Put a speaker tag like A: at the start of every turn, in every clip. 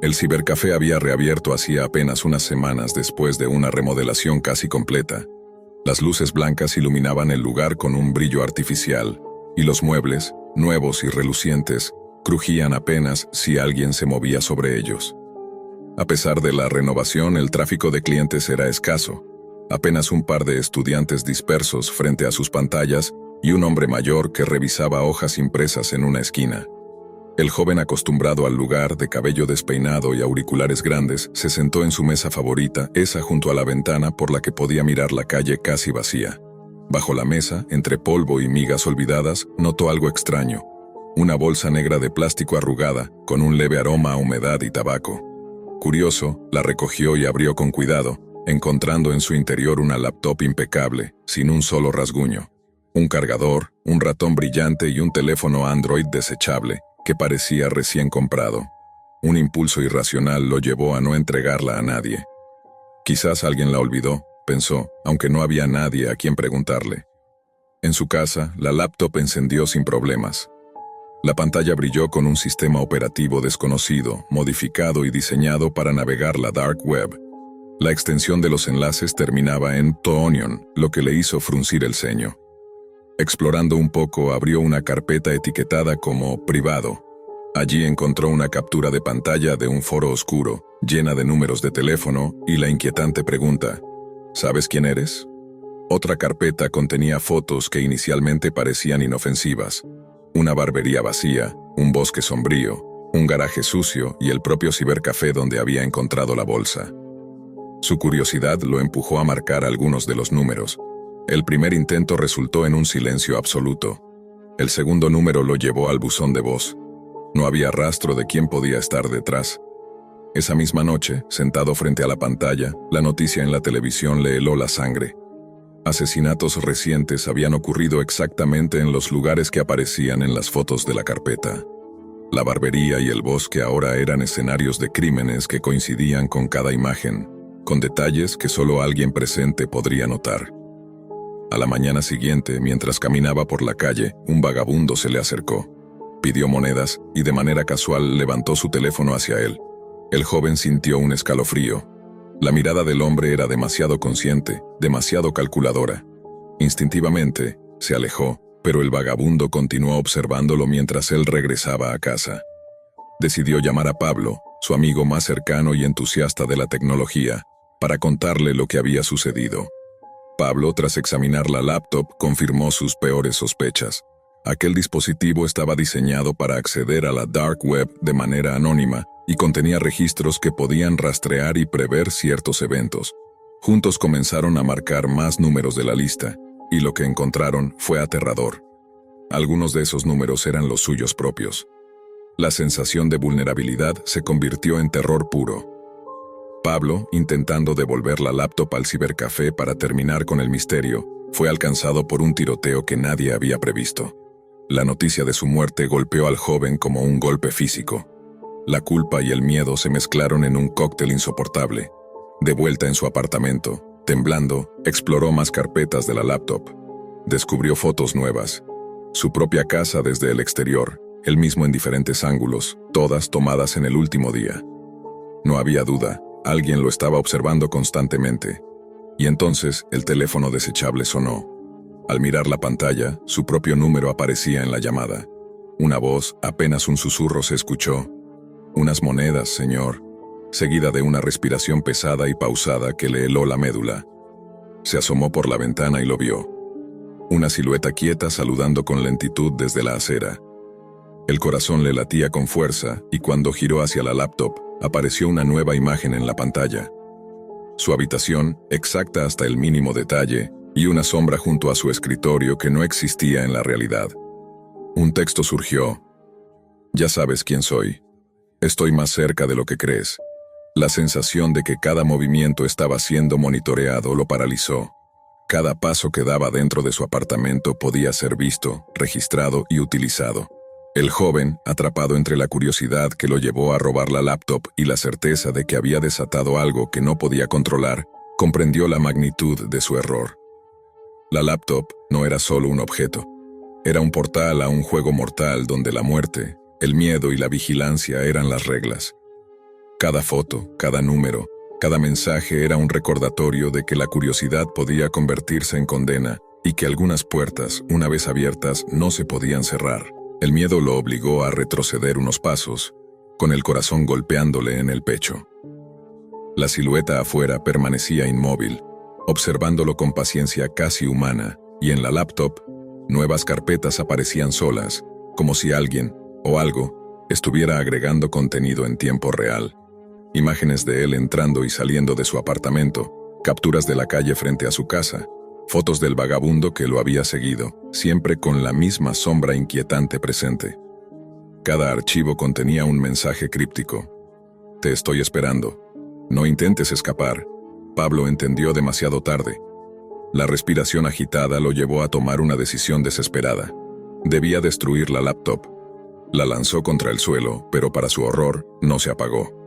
A: El cibercafé había reabierto hacía apenas unas semanas después de una remodelación casi completa. Las luces blancas iluminaban el lugar con un brillo artificial, y los muebles, nuevos y relucientes, crujían apenas si alguien se movía sobre ellos. A pesar de la renovación, el tráfico de clientes era escaso. Apenas un par de estudiantes dispersos frente a sus pantallas y un hombre mayor que revisaba hojas impresas en una esquina. El joven, acostumbrado al lugar, de cabello despeinado y auriculares grandes, se sentó en su mesa favorita, esa junto a la ventana por la que podía mirar la calle casi vacía. Bajo la mesa, entre polvo y migas olvidadas, notó algo extraño. Una bolsa negra de plástico arrugada, con un leve aroma a humedad y tabaco. Curioso, la recogió y abrió con cuidado, encontrando en su interior una laptop impecable, sin un solo rasguño. Un cargador, un ratón brillante y un teléfono Android desechable, que parecía recién comprado. Un impulso irracional lo llevó a no entregarla a nadie. Quizás alguien la olvidó, pensó, aunque no había nadie a quien preguntarle. En su casa, la laptop encendió sin problemas. La pantalla brilló con un sistema operativo desconocido, modificado y diseñado para navegar la Dark Web. La extensión de los enlaces terminaba en TOONION, lo que le hizo fruncir el ceño. Explorando un poco, abrió una carpeta etiquetada como «Privado». Allí encontró una captura de pantalla de un foro oscuro, llena de números de teléfono, y la inquietante pregunta: ¿sabes quién eres? Otra carpeta contenía fotos que inicialmente parecían inofensivas. Una barbería vacía, un bosque sombrío, un garaje sucio y el propio cibercafé donde había encontrado la bolsa. Su curiosidad lo empujó a marcar algunos de los números. El primer intento resultó en un silencio absoluto. El segundo número lo llevó al buzón de voz. No había rastro de quién podía estar detrás. Esa misma noche, sentado frente a la pantalla, la noticia en la televisión le heló la sangre. Asesinatos recientes habían ocurrido exactamente en los lugares que aparecían en las fotos de la carpeta. La barbería y el bosque ahora eran escenarios de crímenes que coincidían con cada imagen, con detalles que solo alguien presente podría notar. A la mañana siguiente, mientras caminaba por la calle, un vagabundo se le acercó. Pidió monedas y de manera casual levantó su teléfono hacia él. El joven sintió un escalofrío. La mirada del hombre era demasiado consciente, demasiado calculadora. Instintivamente, se alejó, pero el vagabundo continuó observándolo mientras él regresaba a casa. Decidió llamar a Pablo, su amigo más cercano y entusiasta de la tecnología, para contarle lo que había sucedido. Pablo, tras examinar la laptop, confirmó sus peores sospechas. Aquel dispositivo estaba diseñado para acceder a la Dark Web de manera anónima y contenía registros que podían rastrear y prever ciertos eventos. Juntos comenzaron a marcar más números de la lista, y lo que encontraron fue aterrador. Algunos de esos números eran los suyos propios. La sensación de vulnerabilidad se convirtió en terror puro. Pablo, intentando devolver la laptop al cibercafé para terminar con el misterio, fue alcanzado por un tiroteo que nadie había previsto. La noticia de su muerte golpeó al joven como un golpe físico. La culpa y el miedo se mezclaron en un cóctel insoportable. De vuelta en su apartamento, temblando, exploró más carpetas de la laptop. Descubrió fotos nuevas. Su propia casa desde el exterior, él mismo en diferentes ángulos, todas tomadas en el último día. No había duda. Alguien lo estaba observando constantemente. Y entonces el teléfono desechable sonó. Al mirar la pantalla, su propio número aparecía en la llamada. Una voz, apenas un susurro, se escuchó. «Unas monedas, señor», seguida de una respiración pesada y pausada que le heló la médula. Se asomó por la ventana y lo vio. Una silueta quieta saludando con lentitud desde la acera. El corazón le latía con fuerza y cuando giró hacia la laptop, apareció una nueva imagen en la pantalla. Su habitación, exacta hasta el mínimo detalle, y una sombra junto a su escritorio que no existía en la realidad. Un texto surgió. «Ya sabes quién soy. Estoy más cerca de lo que crees». La sensación de que cada movimiento estaba siendo monitoreado lo paralizó. Cada paso que daba dentro de su apartamento podía ser visto, registrado y utilizado. El joven, atrapado entre la curiosidad que lo llevó a robar la laptop y la certeza de que había desatado algo que no podía controlar, comprendió la magnitud de su error. La laptop no era solo un objeto. Era un portal a un juego mortal donde la muerte, el miedo y la vigilancia eran las reglas. Cada foto, cada número, cada mensaje era un recordatorio de que la curiosidad podía convertirse en condena y que algunas puertas, una vez abiertas, no se podían cerrar. El miedo lo obligó a retroceder unos pasos, con el corazón golpeándole en el pecho. La silueta afuera permanecía inmóvil, observándolo con paciencia casi humana, y en la laptop, nuevas carpetas aparecían solas, como si alguien, o algo, estuviera agregando contenido en tiempo real. Imágenes de él entrando y saliendo de su apartamento, capturas de la calle frente a su casa, fotos del vagabundo que lo había seguido, siempre con la misma sombra inquietante presente. Cada archivo contenía un mensaje críptico. Te estoy esperando. No intentes escapar. Pablo entendió demasiado tarde. La respiración agitada lo llevó a tomar una decisión desesperada. Debía destruir la laptop. La lanzó contra el suelo, pero para su horror, no se apagó.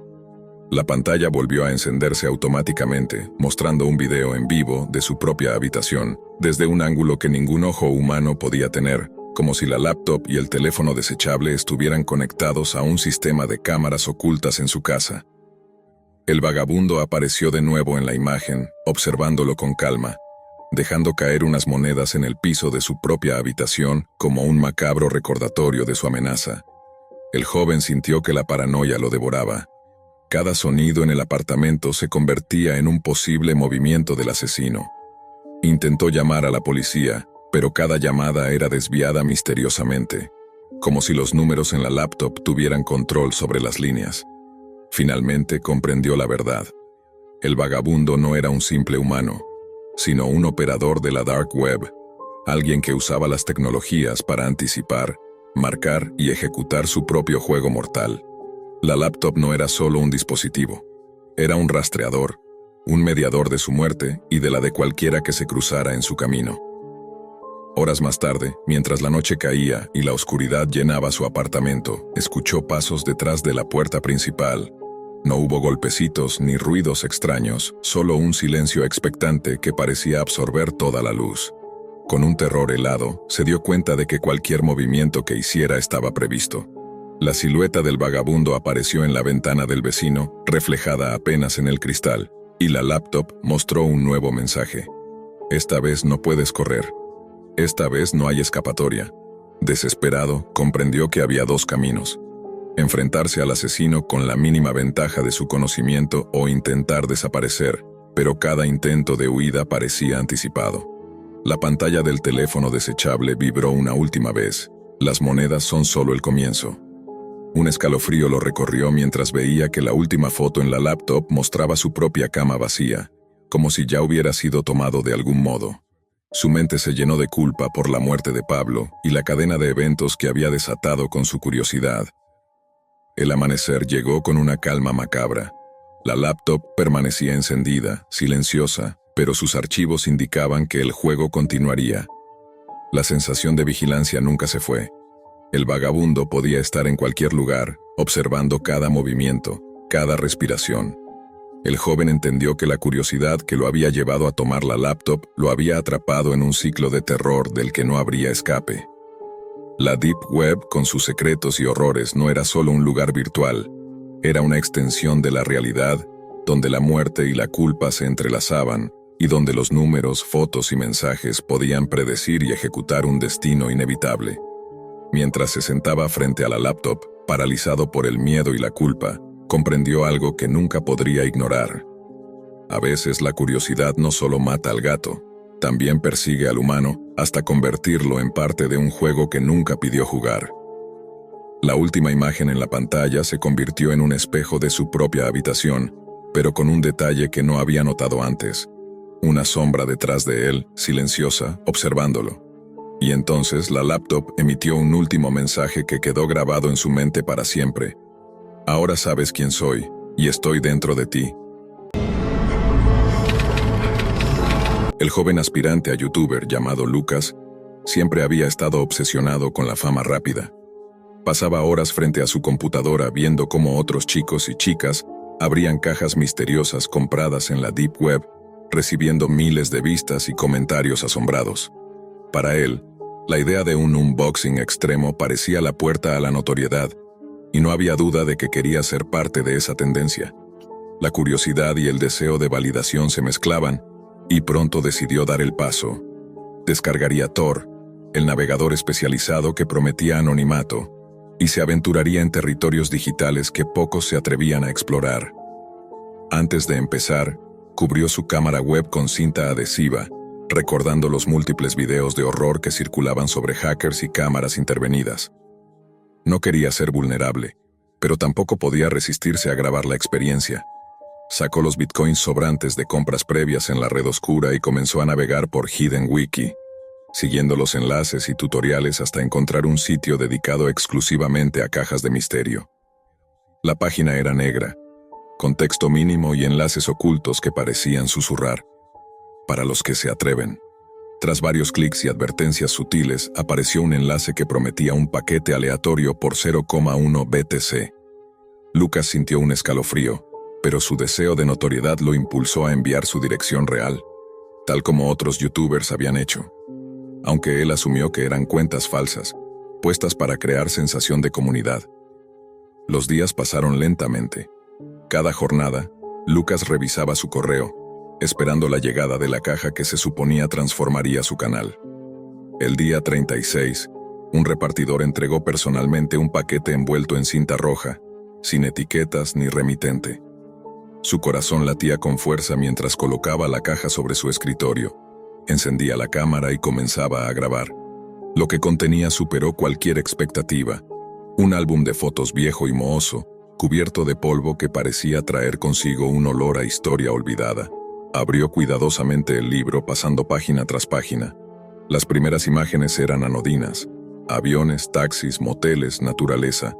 A: La pantalla volvió a encenderse automáticamente, mostrando un video en vivo de su propia habitación, desde un ángulo que ningún ojo humano podía tener, como si la laptop y el teléfono desechable estuvieran conectados a un sistema de cámaras ocultas en su casa. El vagabundo apareció de nuevo en la imagen, observándolo con calma, dejando caer unas monedas en el piso de su propia habitación como un macabro recordatorio de su amenaza. El joven sintió que la paranoia lo devoraba. Cada sonido en el apartamento se convertía en un posible movimiento del asesino. Intentó llamar a la policía, pero cada llamada era desviada misteriosamente, como si los números en la laptop tuvieran control sobre las líneas. Finalmente comprendió la verdad. El vagabundo no era un simple humano, sino un operador de la dark web, alguien que usaba las tecnologías para anticipar, marcar y ejecutar su propio juego mortal. La laptop no era solo un dispositivo, era un rastreador, un mediador de su muerte y de la de cualquiera que se cruzara en su camino. Horas más tarde, mientras la noche caía y la oscuridad llenaba su apartamento, escuchó pasos detrás de la puerta principal. No hubo golpecitos ni ruidos extraños, solo un silencio expectante que parecía absorber toda la luz. Con un terror helado, se dio cuenta de que cualquier movimiento que hiciera estaba previsto. La silueta del vagabundo apareció en la ventana del vecino, reflejada apenas en el cristal, y la laptop mostró un nuevo mensaje. Esta vez no puedes correr. Esta vez no hay escapatoria. Desesperado, comprendió que había dos caminos: enfrentarse al asesino con la mínima ventaja de su conocimiento o intentar desaparecer, pero cada intento de huida parecía anticipado. La pantalla del teléfono desechable vibró una última vez. Las monedas son solo el comienzo. Un escalofrío lo recorrió mientras veía que la última foto en la laptop mostraba su propia cama vacía, como si ya hubiera sido tomado de algún modo. Su mente se llenó de culpa por la muerte de Pablo y la cadena de eventos que había desatado con su curiosidad. El amanecer llegó con una calma macabra. La laptop permanecía encendida, silenciosa, pero sus archivos indicaban que el juego continuaría. La sensación de vigilancia nunca se fue. El vagabundo podía estar en cualquier lugar, observando cada movimiento, cada respiración. El joven entendió que la curiosidad que lo había llevado a tomar la laptop lo había atrapado en un ciclo de terror del que no habría escape. La Deep Web, con sus secretos y horrores, no era solo un lugar virtual, era una extensión de la realidad, donde la muerte y la culpa se entrelazaban, y donde los números, fotos y mensajes podían predecir y ejecutar un destino inevitable. Mientras se sentaba frente a la laptop, paralizado por el miedo y la culpa, comprendió algo que nunca podría ignorar. A veces la curiosidad no solo mata al gato, también persigue al humano hasta convertirlo en parte de un juego que nunca pidió jugar. La última imagen en la pantalla se convirtió en un espejo de su propia habitación, pero con un detalle que no había notado antes: una sombra detrás de él, silenciosa, observándolo. Y entonces la laptop emitió un último mensaje que quedó grabado en su mente para siempre. Ahora sabes quién soy, y estoy dentro de ti. El joven aspirante a youtuber llamado Lucas siempre había estado obsesionado con la fama rápida. Pasaba horas frente a su computadora viendo cómo otros chicos y chicas abrían cajas misteriosas compradas en la Deep Web, recibiendo miles de vistas y comentarios asombrados. Para él, la idea de un unboxing extremo parecía la puerta a la notoriedad, y no había duda de que quería ser parte de esa tendencia. La curiosidad y el deseo de validación se mezclaban, y pronto decidió dar el paso. Descargaría Tor, el navegador especializado que prometía anonimato, y se aventuraría en territorios digitales que pocos se atrevían a explorar. Antes de empezar, cubrió su cámara web con cinta adhesiva, recordando los múltiples videos de horror que circulaban sobre hackers y cámaras intervenidas. No quería ser vulnerable, pero tampoco podía resistirse a grabar la experiencia. Sacó los bitcoins sobrantes de compras previas en la red oscura y comenzó a navegar por Hidden Wiki, siguiendo los enlaces y tutoriales hasta encontrar un sitio dedicado exclusivamente a cajas de misterio. La página era negra, con texto mínimo y enlaces ocultos que parecían susurrar. Para los que se atreven. Tras varios clics y advertencias sutiles, apareció un enlace que prometía un paquete aleatorio por 0,1 BTC. Lucas sintió un escalofrío, pero su deseo de notoriedad lo impulsó a enviar su dirección real, tal como otros youtubers habían hecho. Aunque él asumió que eran cuentas falsas, puestas para crear sensación de comunidad. Los días pasaron lentamente. Cada jornada, Lucas revisaba su correo, esperando la llegada de la caja que se suponía transformaría su canal. El día 36, un repartidor entregó personalmente un paquete envuelto en cinta roja, sin etiquetas ni remitente. Su corazón latía con fuerza mientras colocaba la caja sobre su escritorio, encendía la cámara y comenzaba a grabar. Lo que contenía superó cualquier expectativa. Un álbum de fotos viejo y mohoso, cubierto de polvo que parecía traer consigo un olor a historia olvidada. Abrió cuidadosamente el libro pasando página tras página. Las primeras imágenes eran anodinas. Aviones, taxis, moteles, naturaleza.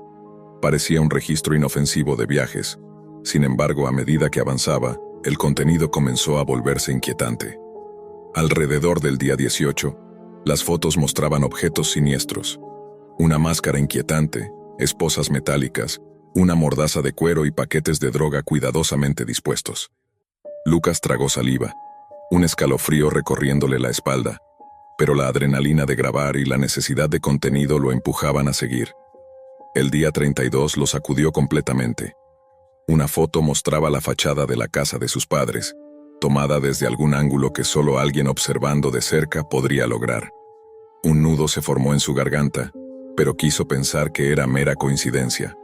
A: Parecía un registro inofensivo de viajes. Sin embargo, a medida que avanzaba, el contenido comenzó a volverse inquietante. Alrededor del día 18, las fotos mostraban objetos siniestros. Una máscara inquietante, esposas metálicas, una mordaza de cuero y paquetes de droga cuidadosamente dispuestos. Lucas tragó saliva, un escalofrío recorriéndole la espalda, pero la adrenalina de grabar y la necesidad de contenido lo empujaban a seguir. El día 32 lo sacudió completamente. Una foto mostraba la fachada de la casa de sus padres, tomada desde algún ángulo que solo alguien observando de cerca podría lograr. Un nudo se formó en su garganta, pero quiso pensar que era mera coincidencia.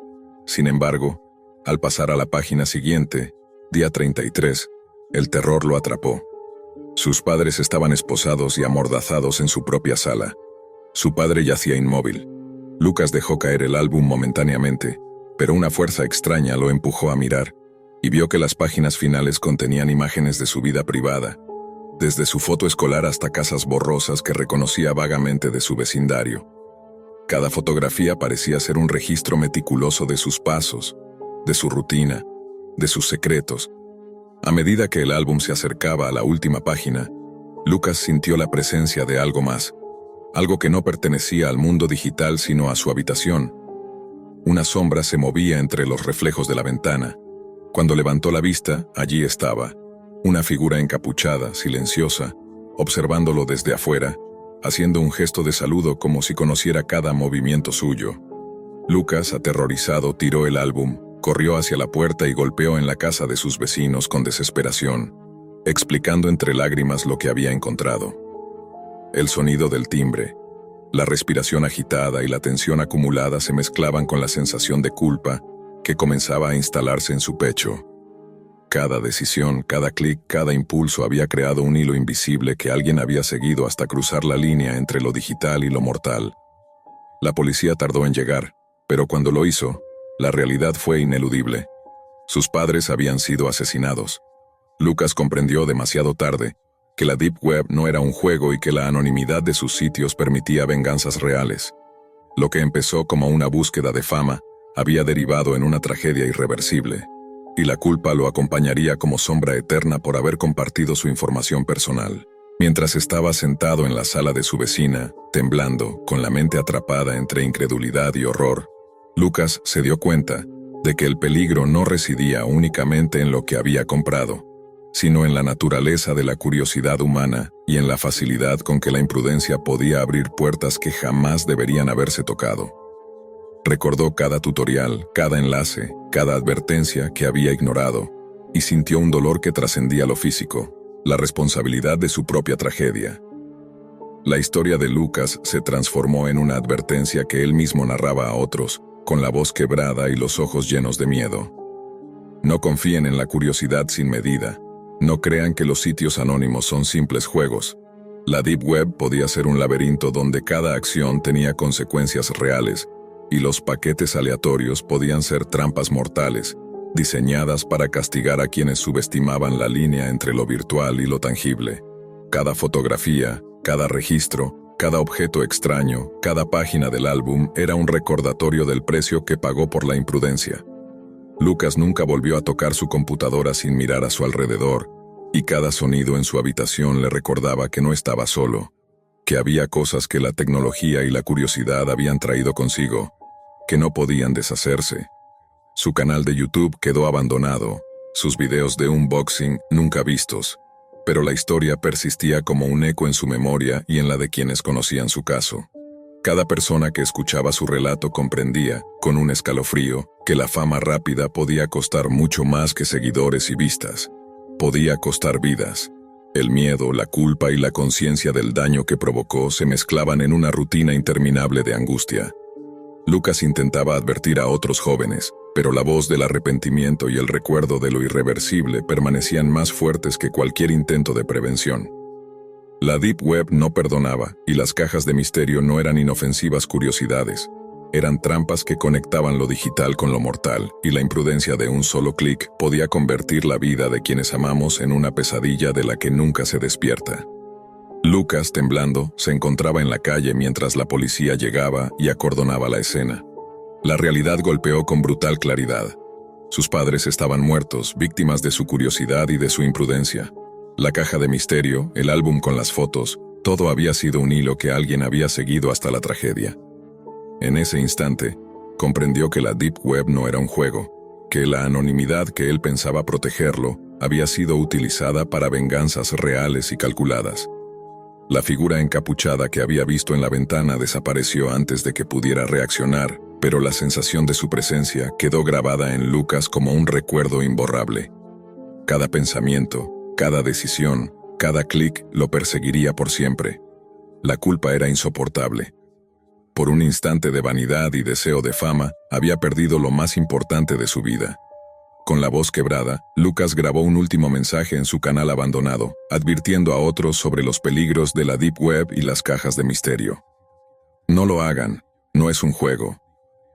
A: Sin embargo, al pasar a la página siguiente, día 33, el terror lo atrapó. Sus padres estaban esposados y amordazados en su propia sala. Su padre yacía inmóvil. Lucas dejó caer el álbum momentáneamente, pero una fuerza extraña lo empujó a mirar, y vio que las páginas finales contenían imágenes de su vida privada, desde su foto escolar hasta casas borrosas que reconocía vagamente de su vecindario. Cada fotografía parecía ser un registro meticuloso de sus pasos, de su rutina, de sus secretos. A medida que el álbum se acercaba a la última página, Lucas sintió la presencia de algo más, algo que no pertenecía al mundo digital sino a su habitación. Una sombra se movía entre los reflejos de la ventana. Cuando levantó la vista, allí estaba, una figura encapuchada, silenciosa, observándolo desde afuera, haciendo un gesto de saludo como si conociera cada movimiento suyo. Lucas, aterrorizado, tiró el álbum, corrió hacia la puerta y golpeó en la casa de sus vecinos con desesperación, explicando entre lágrimas lo que había encontrado. El sonido del timbre, la respiración agitada y la tensión acumulada se mezclaban con la sensación de culpa que comenzaba a instalarse en su pecho. Cada decisión, cada clic, cada impulso había creado un hilo invisible que alguien había seguido hasta cruzar la línea entre lo digital y lo mortal. La policía tardó en llegar, pero cuando lo hizo, la realidad fue ineludible. Sus padres habían sido asesinados. Lucas comprendió demasiado tarde que la Deep Web no era un juego y que la anonimidad de sus sitios permitía venganzas reales. Lo que empezó como una búsqueda de fama había derivado en una tragedia irreversible, y la culpa lo acompañaría como sombra eterna por haber compartido su información personal. Mientras estaba sentado en la sala de su vecina, temblando, con la mente atrapada entre incredulidad y horror, Lucas se dio cuenta de que el peligro no residía únicamente en lo que había comprado, sino en la naturaleza de la curiosidad humana y en la facilidad con que la imprudencia podía abrir puertas que jamás deberían haberse tocado. Recordó cada tutorial, cada enlace, cada advertencia que había ignorado, y sintió un dolor que trascendía lo físico, la responsabilidad de su propia tragedia. La historia de Lucas se transformó en una advertencia que él mismo narraba a otros, con la voz quebrada y los ojos llenos de miedo. No confíen en la curiosidad sin medida. No crean que los sitios anónimos son simples juegos. La Deep Web podía ser un laberinto donde cada acción tenía consecuencias reales, y los paquetes aleatorios podían ser trampas mortales, diseñadas para castigar a quienes subestimaban la línea entre lo virtual y lo tangible. Cada fotografía, cada registro, cada objeto extraño, cada página del álbum era un recordatorio del precio que pagó por la imprudencia. Lucas nunca volvió a tocar su computadora sin mirar a su alrededor, y cada sonido en su habitación le recordaba que no estaba solo, que había cosas que la tecnología y la curiosidad habían traído consigo, que no podían deshacerse. Su canal de YouTube quedó abandonado, sus videos de unboxing nunca vistos, pero la historia persistía como un eco en su memoria y en la de quienes conocían su caso. Cada persona que escuchaba su relato comprendía, con un escalofrío, que la fama rápida podía costar mucho más que seguidores y vistas. Podía costar vidas. El miedo, la culpa y la conciencia del daño que provocó se mezclaban en una rutina interminable de angustia. Lucas intentaba advertir a otros jóvenes, pero la voz del arrepentimiento y el recuerdo de lo irreversible permanecían más fuertes que cualquier intento de prevención. La Deep Web no perdonaba, y las cajas de misterio no eran inofensivas curiosidades. Eran trampas que conectaban lo digital con lo mortal, y la imprudencia de un solo clic podía convertir la vida de quienes amamos en una pesadilla de la que nunca se despierta. Lucas, temblando, se encontraba en la calle mientras la policía llegaba y acordonaba la escena. La realidad golpeó con brutal claridad. Sus padres estaban muertos, víctimas de su curiosidad y de su imprudencia. La caja de misterio, el álbum con las fotos, todo había sido un hilo que alguien había seguido hasta la tragedia. En ese instante, comprendió que la Deep Web no era un juego, que la anonimidad que él pensaba protegerlo había sido utilizada para venganzas reales y calculadas. La figura encapuchada que había visto en la ventana desapareció antes de que pudiera reaccionar, pero la sensación de su presencia quedó grabada en Lucas como un recuerdo imborrable. Cada pensamiento, cada decisión, cada clic lo perseguiría por siempre. La culpa era insoportable. Por un instante de vanidad y deseo de fama, había perdido lo más importante de su vida. Con la voz quebrada, Lucas grabó un último mensaje en su canal abandonado, advirtiendo a otros sobre los peligros de la Deep Web y las cajas de misterio. No lo hagan, no es un juego.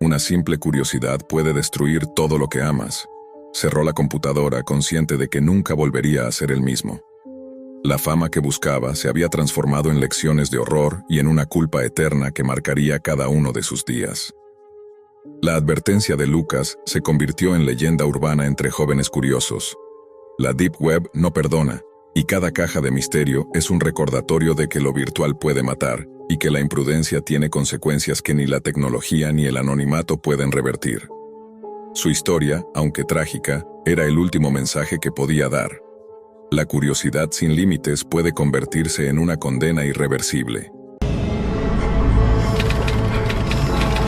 A: Una simple curiosidad puede destruir todo lo que amas. Cerró la computadora consciente de que nunca volvería a ser el mismo. La fama que buscaba se había transformado en lecciones de horror y en una culpa eterna que marcaría cada uno de sus días. La advertencia de Lucas se convirtió en leyenda urbana entre jóvenes curiosos. La Deep Web no perdona, y cada caja de misterio es un recordatorio de que lo virtual puede matar, y que la imprudencia tiene consecuencias que ni la tecnología ni el anonimato pueden revertir. Su historia, aunque trágica, era el último mensaje que podía dar. La curiosidad sin límites puede convertirse en una condena irreversible.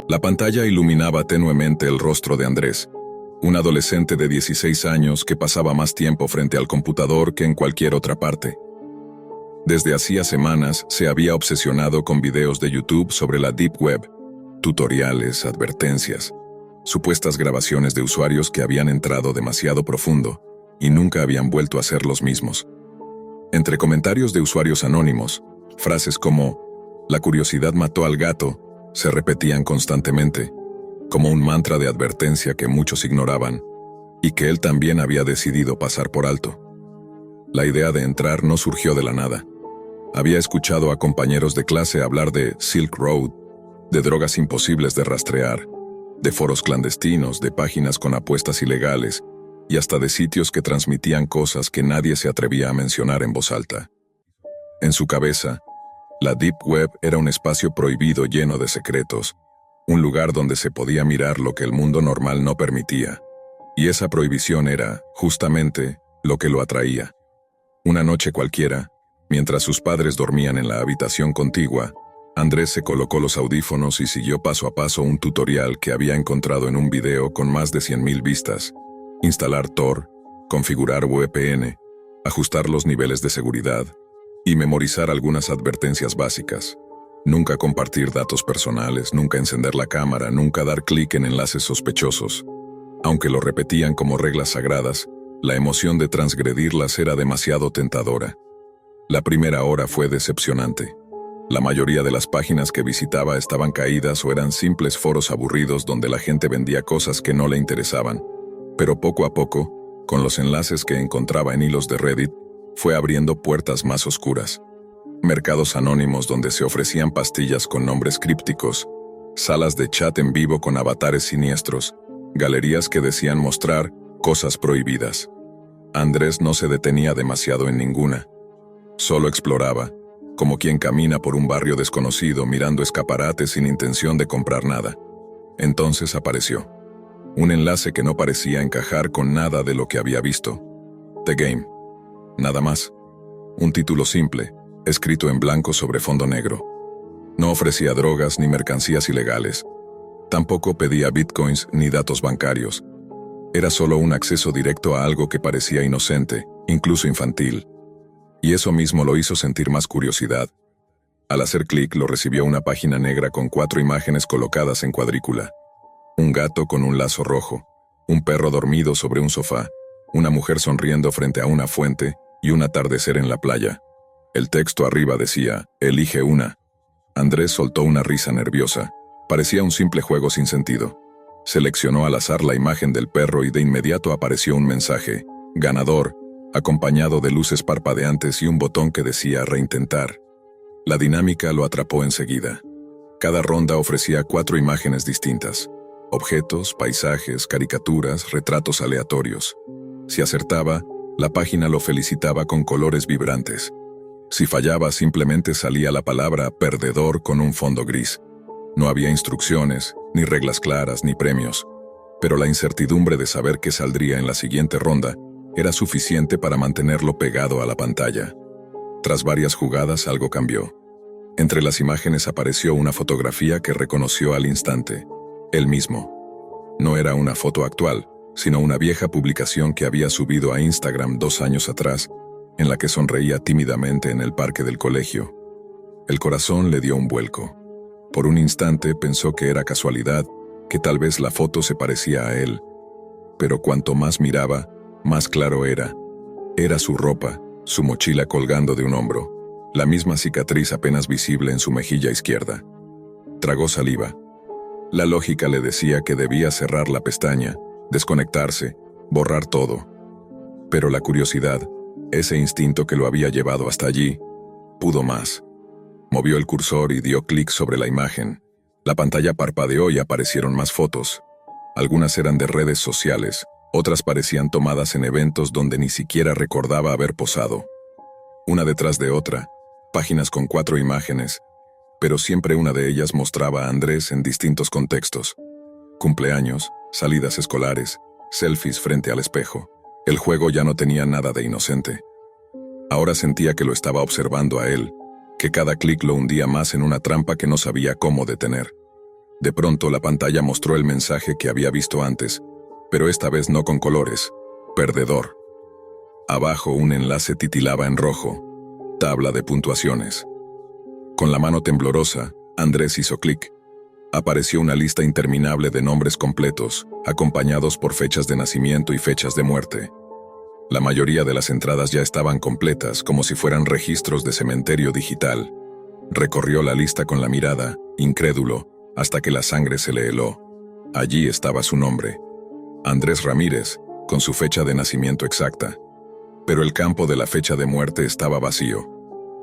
A: La pantalla iluminaba tenuemente el rostro de Andrés, un adolescente de 16 años que pasaba más tiempo frente al computador que en cualquier otra parte. Desde hacía semanas se había obsesionado con videos de YouTube sobre la Deep Web, tutoriales, advertencias, supuestas grabaciones de usuarios que habían entrado demasiado profundo y nunca habían vuelto a ser los mismos. Entre comentarios de usuarios anónimos, frases como «La curiosidad mató al gato» se repetían constantemente, como un mantra de advertencia que muchos ignoraban, y que él también había decidido pasar por alto. La idea de entrar no surgió de la nada. Había escuchado a compañeros de clase hablar de Silk Road, de drogas imposibles de rastrear, de foros clandestinos, de páginas con apuestas ilegales, y hasta de sitios que transmitían cosas que nadie se atrevía a mencionar en voz alta. En su cabeza, la Deep Web era un espacio prohibido lleno de secretos, un lugar donde se podía mirar lo que el mundo normal no permitía. Y esa prohibición era, justamente, lo que lo atraía. Una noche cualquiera, mientras sus padres dormían en la habitación contigua, Andrés se colocó los audífonos y siguió paso a paso un tutorial que había encontrado en un video con más de 100.000 vistas. Instalar Tor, configurar VPN, ajustar los niveles de seguridad y memorizar algunas advertencias básicas. Nunca compartir datos personales, nunca encender la cámara, nunca dar clic en enlaces sospechosos. Aunque lo repetían como reglas sagradas, la emoción de transgredirlas era demasiado tentadora. La primera hora fue decepcionante. La mayoría de las páginas que visitaba estaban caídas o eran simples foros aburridos donde la gente vendía cosas que no le interesaban. Pero poco a poco, con los enlaces que encontraba en hilos de Reddit, fue abriendo puertas más oscuras. Mercados anónimos donde se ofrecían pastillas con nombres crípticos, salas de chat en vivo con avatares siniestros, galerías que decían mostrar cosas prohibidas. Andrés no se detenía demasiado en ninguna. Solo exploraba, como quien camina por un barrio desconocido mirando escaparates sin intención de comprar nada. Entonces apareció un enlace que no parecía encajar con nada de lo que había visto. The Game. Nada más. Un título simple, escrito en blanco sobre fondo negro. No ofrecía drogas ni mercancías ilegales. Tampoco pedía bitcoins ni datos bancarios. Era solo un acceso directo a algo que parecía inocente, incluso infantil. Y eso mismo lo hizo sentir más curiosidad. Al hacer clic lo recibió una página negra con 4 imágenes colocadas en cuadrícula. Un gato con un lazo rojo, un perro dormido sobre un sofá, una mujer sonriendo frente a una fuente y un atardecer en la playa. El texto arriba decía, elige una. Andrés soltó una risa nerviosa. Parecía un simple juego sin sentido. Seleccionó al azar la imagen del perro y de inmediato apareció un mensaje, ganador, acompañado de luces parpadeantes y un botón que decía reintentar. La dinámica lo atrapó enseguida. Cada ronda ofrecía 4 imágenes distintas. Objetos, paisajes, caricaturas, retratos aleatorios. Si acertaba, la página lo felicitaba con colores vibrantes. Si fallaba, simplemente salía la palabra perdedor con un fondo gris. No había instrucciones, ni reglas claras, ni premios. Pero la incertidumbre de saber qué saldría en la siguiente ronda era suficiente para mantenerlo pegado a la pantalla. Tras varias jugadas algo cambió. Entre las imágenes apareció una fotografía que reconoció al instante. Él mismo. No era una foto actual, sino una vieja publicación que había subido a Instagram 2 años atrás, en la que sonreía tímidamente en el parque del colegio. El corazón le dio un vuelco. Por un instante pensó que era casualidad, que tal vez la foto se parecía a él. Pero cuanto más miraba, más claro era. Era su ropa, su mochila colgando de un hombro, la misma cicatriz apenas visible en su mejilla izquierda. Tragó saliva. La lógica le decía que debía cerrar la pestaña, desconectarse, borrar todo. Pero la curiosidad, ese instinto que lo había llevado hasta allí, pudo más. Movió el cursor y dio clic sobre la imagen. La pantalla parpadeó y aparecieron más fotos. Algunas eran de redes sociales, otras parecían tomadas en eventos donde ni siquiera recordaba haber posado. Una detrás de otra, páginas con 4 imágenes, pero siempre una de ellas mostraba a Andrés en distintos contextos. Cumpleaños, salidas escolares, selfies frente al espejo. El juego ya no tenía nada de inocente. Ahora sentía que lo estaba observando a él, que cada clic lo hundía más en una trampa que no sabía cómo detener. De pronto la pantalla mostró el mensaje que había visto antes, pero esta vez no con colores. Perdedor. Abajo un enlace titilaba en rojo. Tabla de puntuaciones. Con la mano temblorosa, Andrés hizo clic. Apareció una lista interminable de nombres completos, acompañados por fechas de nacimiento y fechas de muerte. La mayoría de las entradas ya estaban completas, como si fueran registros de cementerio digital. Recorrió la lista con la mirada, incrédulo, hasta que la sangre se le heló. Allí estaba su nombre. Andrés Ramírez, con su fecha de nacimiento exacta. Pero el campo de la fecha de muerte estaba vacío.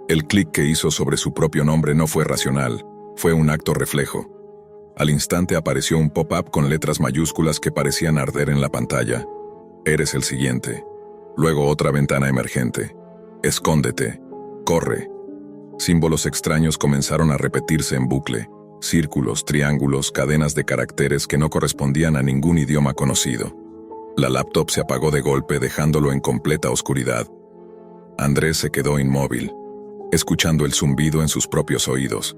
A: El clic que hizo sobre su propio nombre no fue racional, fue un acto reflejo. Al instante apareció un pop-up con letras mayúsculas que parecían arder en la pantalla. Eres el siguiente. Luego otra ventana emergente. Escóndete. Corre. Símbolos extraños comenzaron a repetirse en bucle. Círculos, triángulos, cadenas de caracteres que no correspondían a ningún idioma conocido. La laptop se apagó de golpe dejándolo en completa oscuridad. Andrés se quedó inmóvil, escuchando el zumbido en sus propios oídos.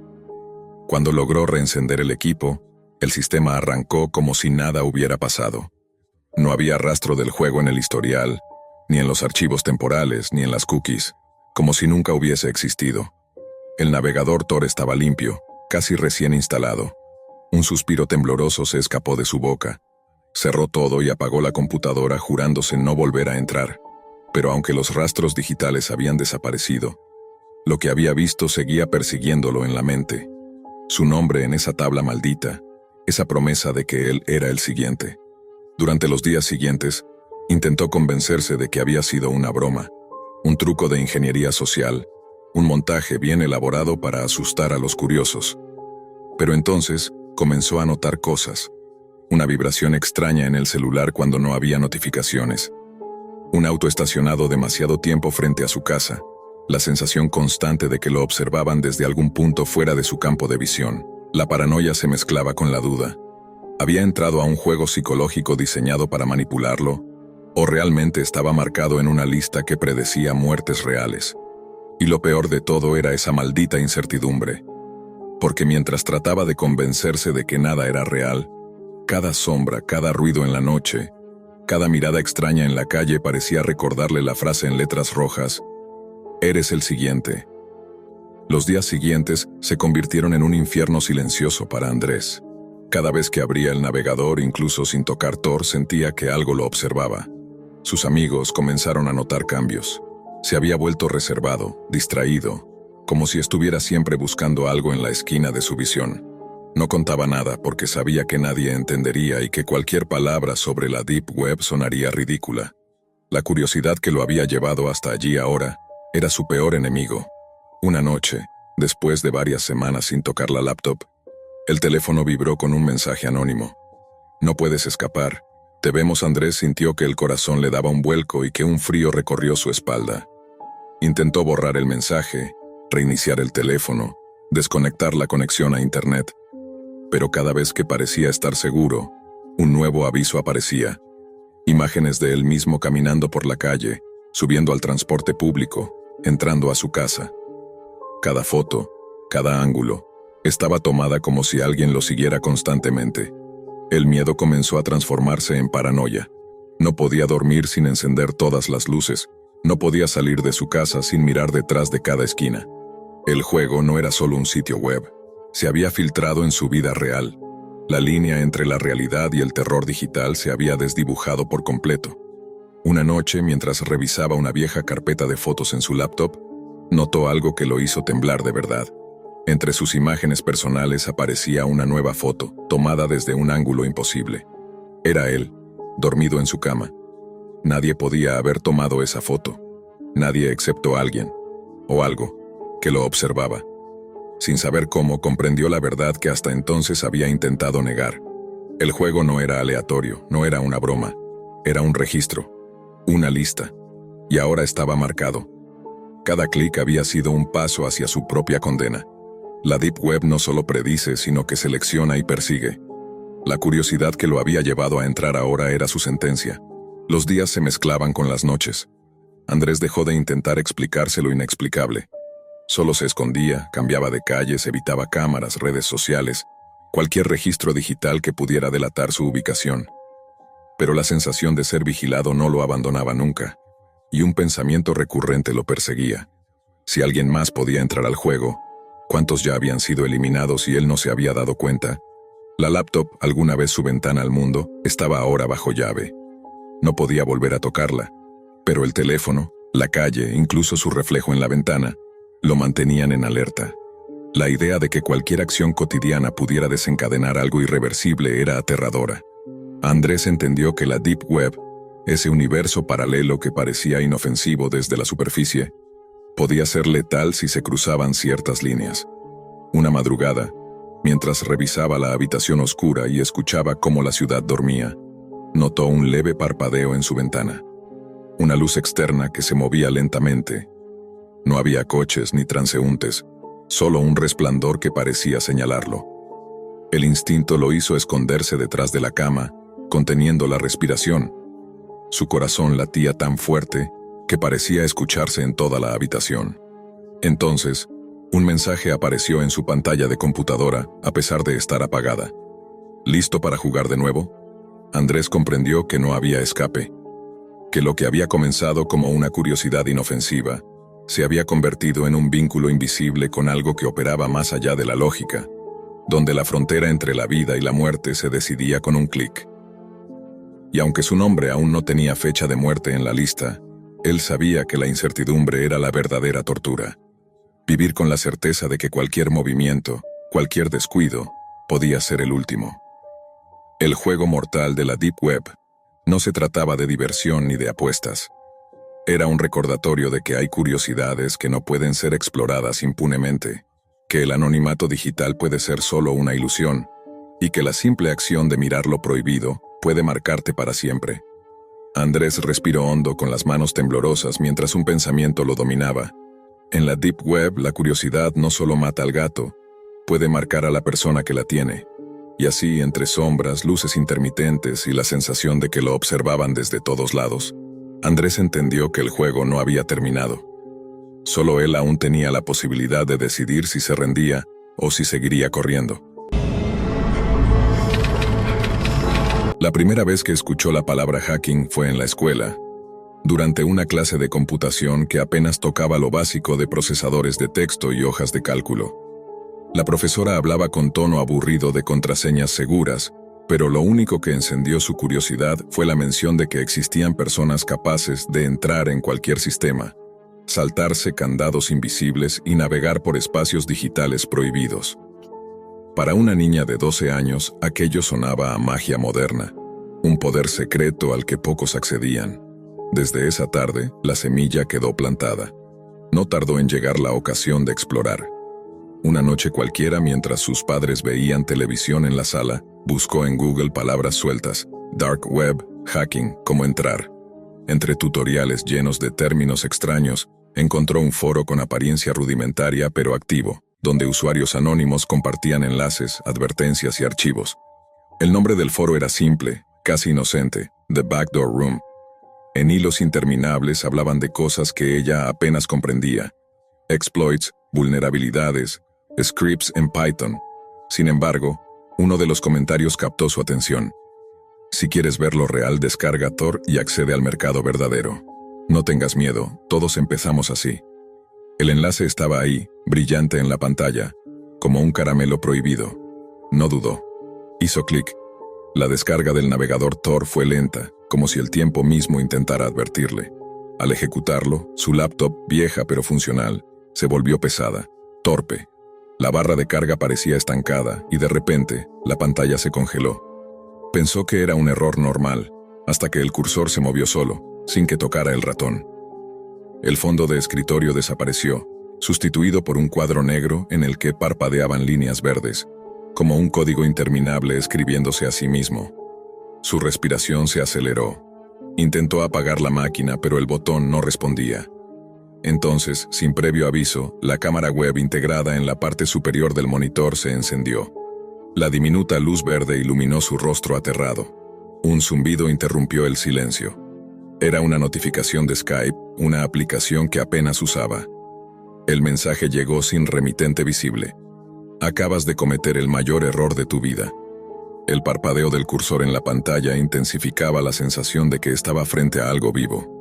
A: Cuando logró reencender el equipo, el sistema arrancó como si nada hubiera pasado. No había rastro del juego en el historial, ni en los archivos temporales, ni en las cookies, como si nunca hubiese existido. El navegador Tor estaba limpio, casi recién instalado. Un suspiro tembloroso se escapó de su boca. Cerró todo y apagó la computadora jurándose no volver a entrar. Pero aunque los rastros digitales habían desaparecido, lo que había visto seguía persiguiéndolo en la mente. Su nombre en esa tabla maldita, esa promesa de que él era el siguiente. Durante los días siguientes, intentó convencerse de que había sido una broma, un truco de ingeniería social, un montaje bien elaborado para asustar a los curiosos. Pero entonces comenzó a notar cosas. Una vibración extraña en el celular cuando no había notificaciones. Un auto estacionado demasiado tiempo frente a su casa. La sensación constante de que lo observaban desde algún punto fuera de su campo de visión. La paranoia se mezclaba con la duda. ¿Había entrado a un juego psicológico diseñado para manipularlo? ¿O realmente estaba marcado en una lista que predecía muertes reales? Y lo peor de todo era esa maldita incertidumbre. Porque mientras trataba de convencerse de que nada era real, cada sombra, cada ruido en la noche, cada mirada extraña en la calle parecía recordarle la frase en letras rojas: «Eres el siguiente». Los días siguientes se convirtieron en un infierno silencioso para Andrés. Cada vez que abría el navegador, incluso sin tocar Tor, sentía que algo lo observaba. Sus amigos comenzaron a notar cambios. Se había vuelto reservado, distraído, como si estuviera siempre buscando algo en la esquina de su visión. No contaba nada porque sabía que nadie entendería y que cualquier palabra sobre la Deep Web sonaría ridícula. La curiosidad que lo había llevado hasta allí ahora era su peor enemigo. Una noche, después de varias semanas sin tocar la laptop, el teléfono vibró con un mensaje anónimo. «No puedes escapar. Te vemos». Andrés sintió que el corazón le daba un vuelco y que un frío recorrió su espalda. Intentó borrar el mensaje, reiniciar el teléfono, desconectar la conexión a Internet. Pero cada vez que parecía estar seguro, un nuevo aviso aparecía. Imágenes de él mismo caminando por la calle, subiendo al transporte público, entrando a su casa. Cada foto, cada ángulo, estaba tomada como si alguien lo siguiera constantemente. El miedo comenzó a transformarse en paranoia. No podía dormir sin encender todas las luces. No podía salir de su casa sin mirar detrás de cada esquina. El juego no era solo un sitio web. Se había filtrado en su vida real. La línea entre la realidad y el terror digital se había desdibujado por completo. Una noche, mientras revisaba una vieja carpeta de fotos en su laptop, notó algo que lo hizo temblar de verdad. Entre sus imágenes personales aparecía una nueva foto, tomada desde un ángulo imposible. Era él, dormido en su cama. Nadie podía haber tomado esa foto. Nadie excepto alguien, o algo, que lo observaba. Sin saber cómo, comprendió la verdad que hasta entonces había intentado negar. El juego no era aleatorio, no era una broma. Era un registro, una lista, y ahora estaba marcado. Cada clic había sido un paso hacia su propia condena. La Deep Web no solo predice, sino que selecciona y persigue. La curiosidad que lo había llevado a entrar ahora era su sentencia. Los días se mezclaban con las noches. Andrés dejó de intentar explicarse lo inexplicable. Solo se escondía, cambiaba de calles, evitaba cámaras, redes sociales, cualquier registro digital que pudiera delatar su ubicación. Pero la sensación de ser vigilado no lo abandonaba nunca, y un pensamiento recurrente lo perseguía. Si alguien más podía entrar al juego, ¿cuántos ya habían sido eliminados y él no se había dado cuenta? La laptop, alguna vez su ventana al mundo, estaba ahora bajo llave. No podía volver a tocarla, pero el teléfono, la calle, incluso su reflejo en la ventana, lo mantenían en alerta. La idea de que cualquier acción cotidiana pudiera desencadenar algo irreversible era aterradora. Andrés entendió que la Deep Web, ese universo paralelo que parecía inofensivo desde la superficie, podía ser letal si se cruzaban ciertas líneas. Una madrugada, mientras revisaba la habitación oscura y escuchaba cómo la ciudad dormía, notó un leve parpadeo en su ventana. Una luz externa que se movía lentamente. No había coches ni transeúntes, solo un resplandor que parecía señalarlo. El instinto lo hizo esconderse detrás de la cama, conteniendo la respiración. Su corazón latía tan fuerte que parecía escucharse en toda la habitación. Entonces, Un mensaje apareció en su pantalla de computadora, a pesar de estar apagada. ¿Listo para jugar de nuevo? Andrés comprendió que no había escape, que lo que había comenzado como una curiosidad inofensiva se había convertido en un vínculo invisible con algo que operaba más allá de la lógica, donde la frontera entre la vida y la muerte se decidía con un clic. Y aunque su nombre aún no tenía fecha de muerte en la lista, él sabía que la incertidumbre era la verdadera tortura. Vivir con la certeza de que cualquier movimiento, cualquier descuido, podía ser el último. El juego mortal de la Deep Web no se trataba de diversión ni de apuestas. Era un recordatorio de que hay curiosidades que no pueden ser exploradas impunemente, que el anonimato digital puede ser solo una ilusión, y que la simple acción de mirar lo prohibido puede marcarte para siempre. Andrés respiró hondo con las manos temblorosas mientras un pensamiento lo dominaba. En la Deep Web, la curiosidad no solo mata al gato, puede marcar a la persona que la tiene. Y así, entre sombras, luces intermitentes y la sensación de que lo observaban desde todos lados, Andrés entendió que el juego no había terminado. Solo él aún tenía la posibilidad de decidir si se rendía o si seguiría corriendo. La primera vez que escuchó la palabra hacking fue en la escuela, durante una clase de computación que apenas tocaba lo básico de procesadores de texto y hojas de cálculo. La profesora hablaba con tono aburrido de contraseñas seguras, pero lo único que encendió su curiosidad fue la mención de que existían personas capaces de entrar en cualquier sistema, saltarse candados invisibles y navegar por espacios digitales prohibidos. Para una niña de 12 años, aquello sonaba a magia moderna, un poder secreto al que pocos accedían. Desde esa tarde, la semilla quedó plantada. No tardó en llegar la ocasión de explorar. Una noche cualquiera, mientras sus padres veían televisión en la sala, buscó en Google palabras sueltas, dark web, hacking, cómo entrar. Entre tutoriales llenos de términos extraños, encontró un foro con apariencia rudimentaria pero activo, donde usuarios anónimos compartían enlaces, advertencias y archivos. El nombre del foro era simple, casi inocente, The Backdoor Room. En hilos interminables hablaban de cosas que ella apenas comprendía. Exploits, vulnerabilidades, scripts en Python. Sin embargo, uno de los comentarios captó su atención. Si quieres ver lo real, descarga Tor y accede al mercado verdadero. No tengas miedo, todos empezamos así. El enlace estaba ahí, brillante en la pantalla, como un caramelo prohibido. No dudó. Hizo clic. La descarga del navegador Tor fue lenta, como si el tiempo mismo intentara advertirle. Al ejecutarlo, su laptop, vieja pero funcional, se volvió pesada, torpe. La barra de carga parecía estancada y de repente, la pantalla se congeló. Pensó que era un error normal, hasta que el cursor se movió solo, sin que tocara el ratón. El fondo de escritorio desapareció, sustituido por un cuadro negro en el que parpadeaban líneas verdes, como un código interminable escribiéndose a sí mismo. Su respiración se aceleró. Intentó apagar la máquina, pero el botón no respondía. Entonces, sin previo aviso, la cámara web integrada en la parte superior del monitor se encendió. La diminuta luz verde iluminó su rostro aterrado. Un zumbido interrumpió el silencio. Era una notificación de Skype, una aplicación que apenas usaba. El mensaje llegó sin remitente visible. Acabas de cometer el mayor error de tu vida. El parpadeo del cursor en la pantalla intensificaba la sensación de que estaba frente a algo vivo.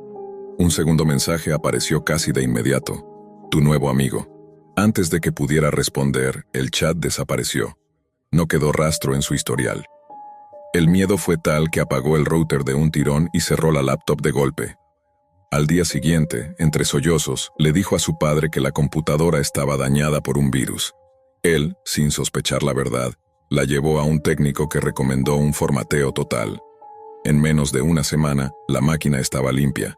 A: Un segundo mensaje apareció casi de inmediato. Tu nuevo amigo. Antes de que pudiera responder, el chat desapareció. No quedó rastro en su historial. El miedo fue tal que apagó el router de un tirón y cerró la laptop de golpe. Al día siguiente, entre sollozos, le dijo a su padre que la computadora estaba dañada por un virus. Él, sin sospechar la verdad, la llevó a un técnico que recomendó un formateo total. En menos de una semana, la máquina estaba limpia.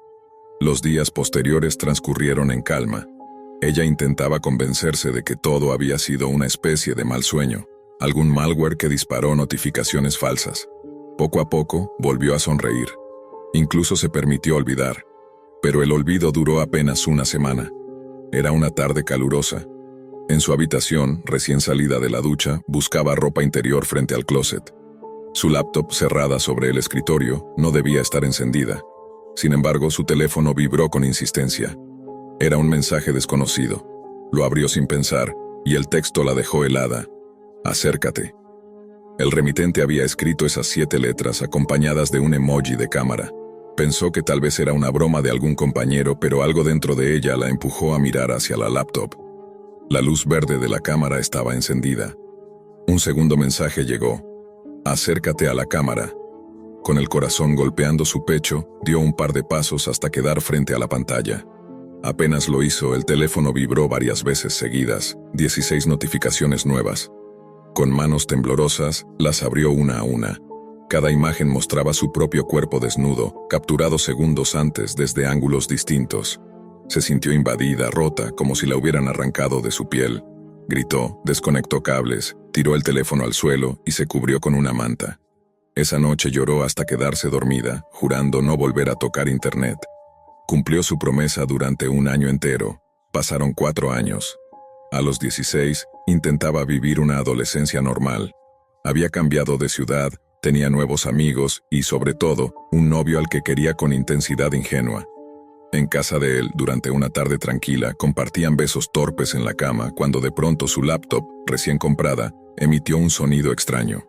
A: Los días posteriores transcurrieron en calma. Ella intentaba convencerse de que todo había sido una especie de mal sueño, algún malware que disparó notificaciones falsas. Poco a poco, volvió a sonreír. Incluso se permitió olvidar. Pero el olvido duró apenas una semana. Era una tarde calurosa. En su habitación, recién salida de la ducha, buscaba ropa interior frente al closet. Su laptop, cerrada sobre el escritorio, no debía estar encendida. Sin embargo, su teléfono vibró con insistencia. Era un mensaje desconocido. Lo abrió sin pensar, y el texto la dejó helada. Acércate. El remitente había escrito esas 7 letras acompañadas de un emoji de cámara. Pensó que tal vez era una broma de algún compañero, pero algo dentro de ella la empujó a mirar hacia la laptop. La luz verde de la cámara estaba encendida. Un segundo mensaje llegó. Acércate a la cámara. Con el corazón golpeando su pecho, dio un par de pasos hasta quedar frente a la pantalla. Apenas lo hizo, el teléfono vibró varias veces seguidas, 16 notificaciones nuevas. Con manos temblorosas, las abrió una a una. Cada imagen mostraba su propio cuerpo desnudo, capturado segundos antes desde ángulos distintos. Se sintió invadida, rota, como si la hubieran arrancado de su piel. Gritó, desconectó cables, tiró el teléfono al suelo y se cubrió con una manta. Esa noche lloró hasta quedarse dormida, jurando no volver a tocar internet. Cumplió su promesa durante un año entero. Pasaron 4 años. A los 16, intentaba vivir una adolescencia normal. Había cambiado de ciudad, tenía nuevos amigos y, sobre todo, un novio al que quería con intensidad ingenua. En casa de él, durante una tarde tranquila, compartían besos torpes en la cama cuando de pronto su laptop, recién comprada, emitió un sonido extraño.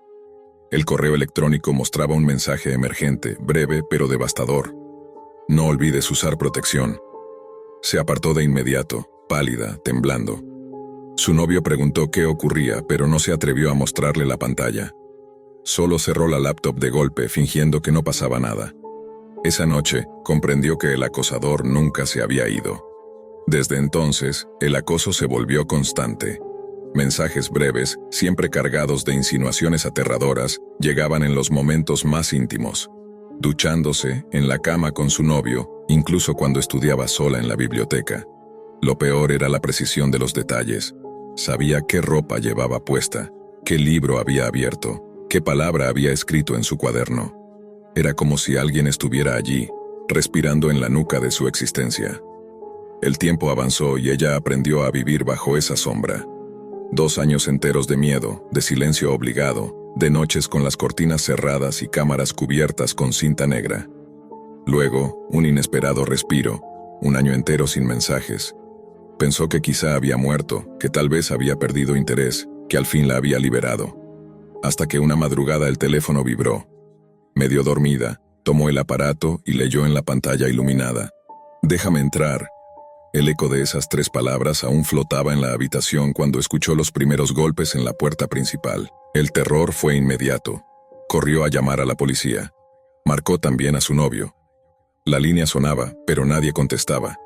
A: El correo electrónico mostraba un mensaje emergente, breve pero devastador. No olvides usar protección. Se apartó de inmediato, pálida, temblando. Su novio preguntó qué ocurría, pero no se atrevió a mostrarle la pantalla. Solo cerró la laptop de golpe, fingiendo que no pasaba nada. Esa noche, comprendió que el acosador nunca se había ido. Desde entonces, el acoso se volvió constante. Mensajes breves, siempre cargados de insinuaciones aterradoras, llegaban en los momentos más íntimos. Duchándose, en la cama con su novio, incluso cuando estudiaba sola en la biblioteca. Lo peor era la precisión de los detalles. Sabía qué ropa llevaba puesta, qué libro había abierto, qué palabra había escrito en su cuaderno. Era como si alguien estuviera allí, respirando en la nuca de su existencia. El tiempo avanzó y ella aprendió a vivir bajo esa sombra. 2 años enteros de miedo, de silencio obligado, de noches con las cortinas cerradas y cámaras cubiertas con cinta negra. Luego, un inesperado respiro, 1 año entero sin mensajes. Pensó que quizá había muerto, que tal vez había perdido interés, que al fin la había liberado. Hasta que una madrugada el teléfono vibró. Medio dormida, tomó el aparato y leyó en la pantalla iluminada. «Déjame entrar». El eco de esas 3 palabras aún flotaba en la habitación cuando escuchó los primeros golpes en la puerta principal. El terror fue inmediato. Corrió a llamar a la policía. Marcó también a su novio. La línea sonaba, pero nadie contestaba.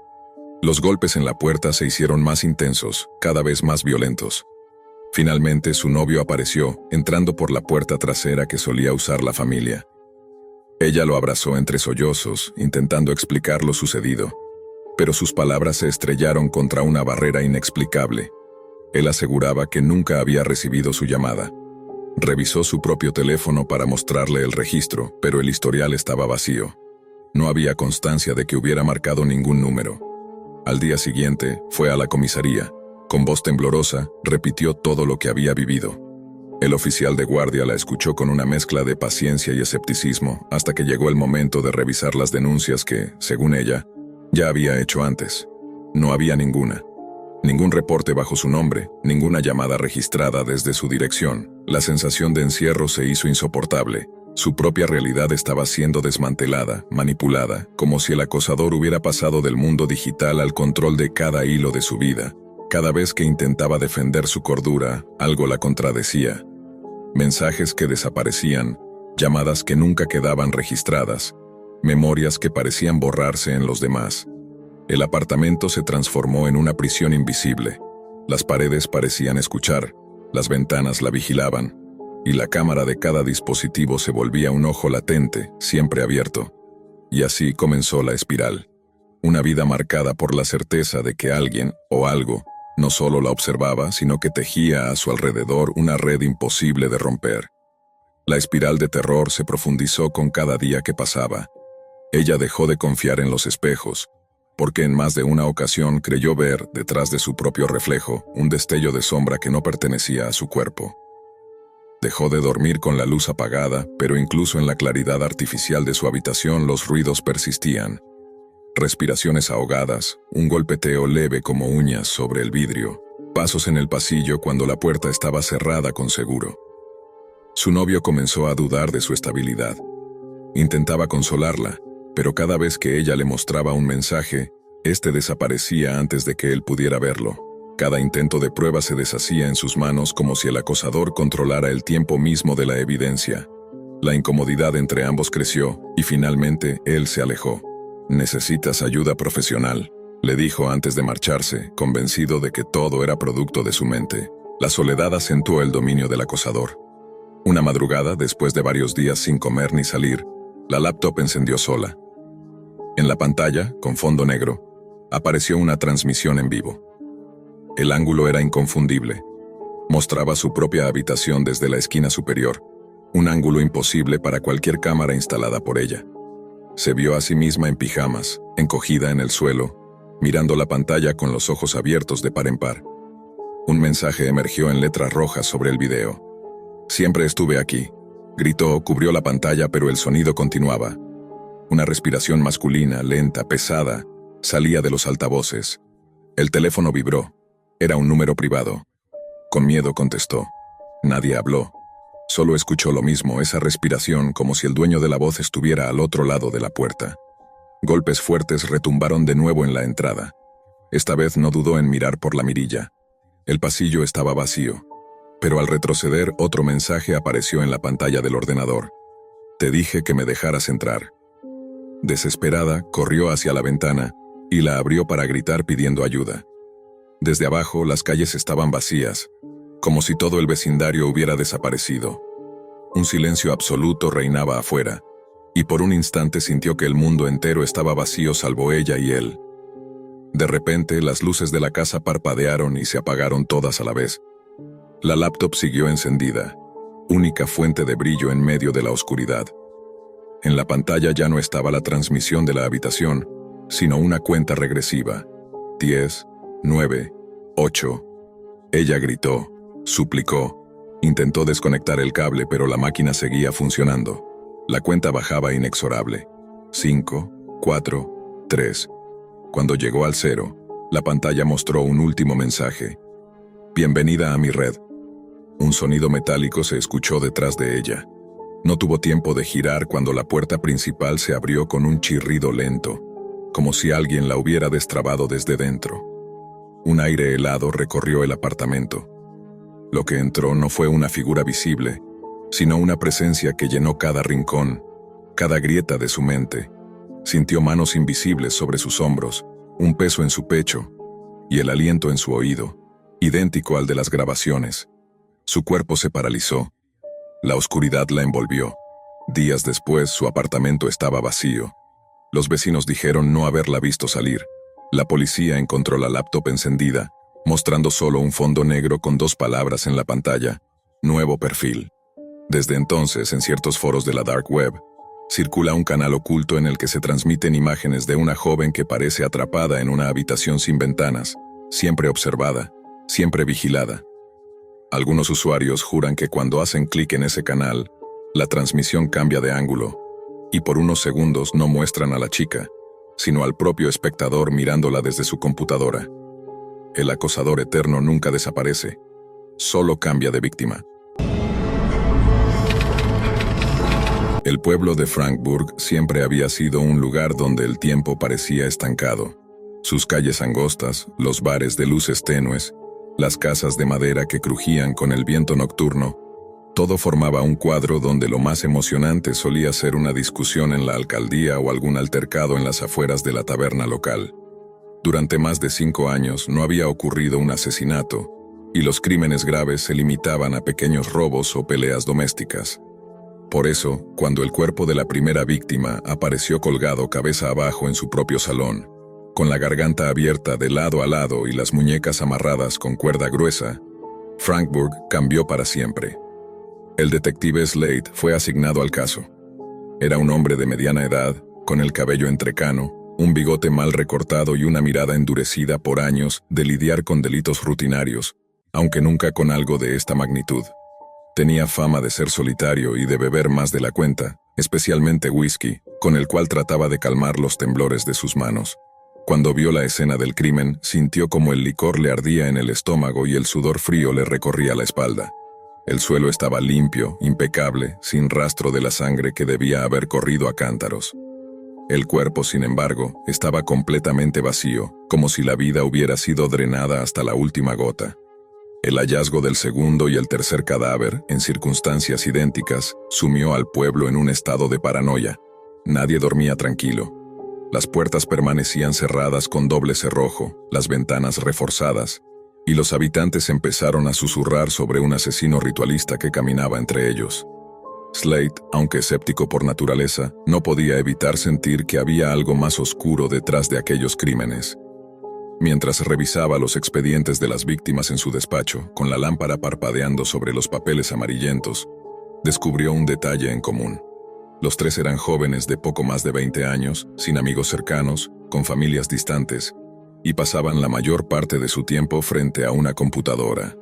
A: Los golpes en la puerta se hicieron más intensos, cada vez más violentos. Finalmente su novio apareció, entrando por la puerta trasera que solía usar la familia. Ella lo abrazó entre sollozos, intentando explicar lo sucedido. Pero sus palabras se estrellaron contra una barrera inexplicable. Él aseguraba que nunca había recibido su llamada. Revisó su propio teléfono para mostrarle el registro, pero el historial estaba vacío. No había constancia de que hubiera marcado ningún número. Al día siguiente, fue a la comisaría. Con voz temblorosa, repitió todo lo que había vivido. El oficial de guardia la escuchó con una mezcla de paciencia y escepticismo, hasta que llegó el momento de revisar las denuncias que, según ella, ya había hecho antes. No había ninguna. Ningún reporte bajo su nombre, ninguna llamada registrada desde su dirección. La sensación de encierro se hizo insoportable. Su propia realidad estaba siendo desmantelada, manipulada, como si el acosador hubiera pasado del mundo digital al control de cada hilo de su vida. Cada vez que intentaba defender su cordura, algo la contradecía. Mensajes que desaparecían, llamadas que nunca quedaban registradas, memorias que parecían borrarse en los demás. El apartamento se transformó en una prisión invisible. Las paredes parecían escuchar, las ventanas la vigilaban, y la cámara de cada dispositivo se volvía un ojo latente, siempre abierto. Y así comenzó la espiral. Una vida marcada por la certeza de que alguien, o algo, no solo la observaba, sino que tejía a su alrededor una red imposible de romper. La espiral de terror se profundizó con cada día que pasaba. Ella dejó de confiar en los espejos, porque en más de una ocasión creyó ver, detrás de su propio reflejo, un destello de sombra que no pertenecía a su cuerpo. Dejó de dormir con la luz apagada, pero incluso en la claridad artificial de su habitación los ruidos persistían. Respiraciones ahogadas, un golpeteo leve como uñas sobre el vidrio, pasos en el pasillo cuando la puerta estaba cerrada con seguro. Su novio comenzó a dudar de su estabilidad. Intentaba consolarla, pero cada vez que ella le mostraba un mensaje, este desaparecía antes de que él pudiera verlo. Cada intento de prueba se deshacía en sus manos como si el acosador controlara el tiempo mismo de la evidencia. La incomodidad entre ambos creció y finalmente él se alejó. «Necesitas ayuda profesional», le dijo antes de marcharse, convencido de que todo era producto de su mente. La soledad acentuó el dominio del acosador. Una madrugada, después de varios días sin comer ni salir, la laptop encendió sola. En la pantalla, con fondo negro, apareció una transmisión en vivo. El ángulo era inconfundible. Mostraba su propia habitación desde la esquina superior, un ángulo imposible para cualquier cámara instalada por ella. Se vio a sí misma en pijamas, encogida en el suelo, mirando la pantalla con los ojos abiertos de par en par. Un mensaje emergió en letras rojas sobre el video. «Siempre estuve aquí», gritó, cubrió la pantalla, pero el sonido continuaba. Una respiración masculina, lenta, pesada, salía de los altavoces. El teléfono vibró. Era un número privado. Con miedo contestó. Nadie habló. Solo escuchó lo mismo, esa respiración, como si el dueño de la voz estuviera al otro lado de la puerta. Golpes fuertes retumbaron de nuevo en la entrada. Esta vez no dudó en mirar por la mirilla. El pasillo estaba vacío, pero al retroceder otro mensaje apareció en la pantalla del ordenador. «Te dije que me dejaras entrar». Desesperada, corrió hacia la ventana y la abrió para gritar pidiendo ayuda. Desde abajo, las calles estaban vacías, como si todo el vecindario hubiera desaparecido. Un silencio absoluto reinaba afuera, y por un instante sintió que el mundo entero estaba vacío salvo ella y él. De repente, las luces de la casa parpadearon y se apagaron todas a la vez. La laptop siguió encendida, única fuente de brillo en medio de la oscuridad. En la pantalla ya no estaba la transmisión de la habitación, sino una cuenta regresiva. 10, 9, 8. Ella gritó. Suplicó. Intentó desconectar el cable, pero la máquina seguía funcionando. La cuenta bajaba inexorable. 5, 4, 3. Cuando llegó al 0, la pantalla mostró un último mensaje. «Bienvenida a mi red». Un sonido metálico se escuchó detrás de ella. No tuvo tiempo de girar cuando la puerta principal se abrió con un chirrido lento, como si alguien la hubiera destrabado desde dentro. Un aire helado recorrió el apartamento. Lo que entró no fue una figura visible, sino una presencia que llenó cada rincón, cada grieta de su mente. Sintió manos invisibles sobre sus hombros, un peso en su pecho, y el aliento en su oído, idéntico al de las grabaciones. Su cuerpo se paralizó. La oscuridad la envolvió. Días después, su apartamento estaba vacío. Los vecinos dijeron no haberla visto salir. La policía encontró la laptop encendida, mostrando solo un fondo negro con 2 palabras en la pantalla: «Nuevo perfil». Desde entonces, en ciertos foros de la Dark Web, circula un canal oculto en el que se transmiten imágenes de una joven que parece atrapada en una habitación sin ventanas, siempre observada, siempre vigilada. Algunos usuarios juran que cuando hacen clic en ese canal, la transmisión cambia de ángulo, y por unos segundos no muestran a la chica, sino al propio espectador mirándola desde su computadora. El acosador eterno nunca desaparece, solo cambia de víctima. El pueblo de Frankburg siempre había sido un lugar donde el tiempo parecía estancado. Sus calles angostas, los bares de luces tenues, las casas de madera que crujían con el viento nocturno, todo formaba un cuadro donde lo más emocionante solía ser una discusión en la alcaldía o algún altercado en las afueras de la taberna local. Durante más de 5 años no había ocurrido un asesinato, y los crímenes graves se limitaban a pequeños robos o peleas domésticas. Por eso, cuando el cuerpo de la primera víctima apareció colgado cabeza abajo en su propio salón, con la garganta abierta de lado a lado y las muñecas amarradas con cuerda gruesa, Frankburg cambió para siempre. El detective Slade fue asignado al caso. Era un hombre de mediana edad, con el cabello entrecano, un bigote mal recortado y una mirada endurecida por años de lidiar con delitos rutinarios, aunque nunca con algo de esta magnitud. Tenía fama de ser solitario y de beber más de la cuenta, especialmente whisky, con el cual trataba de calmar los temblores de sus manos. Cuando vio la escena del crimen, sintió como el licor le ardía en el estómago y el sudor frío le recorría la espalda. El suelo estaba limpio, impecable, sin rastro de la sangre que debía haber corrido a cántaros. El cuerpo, sin embargo, estaba completamente vacío, como si la vida hubiera sido drenada hasta la última gota. El hallazgo del segundo y el tercer cadáver, en circunstancias idénticas, sumió al pueblo en un estado de paranoia. Nadie dormía tranquilo. Las puertas permanecían cerradas con doble cerrojo, las ventanas reforzadas, y los habitantes empezaron a susurrar sobre un asesino ritualista que caminaba entre ellos. Slate, aunque escéptico por naturaleza, no podía evitar sentir que había algo más oscuro detrás de aquellos crímenes. Mientras revisaba los expedientes de las víctimas en su despacho, con la lámpara parpadeando sobre los papeles amarillentos, descubrió un detalle en común. Los tres eran jóvenes de poco más de 20 años, sin amigos cercanos, con familias distantes, y pasaban la mayor parte de su tiempo frente a una computadora.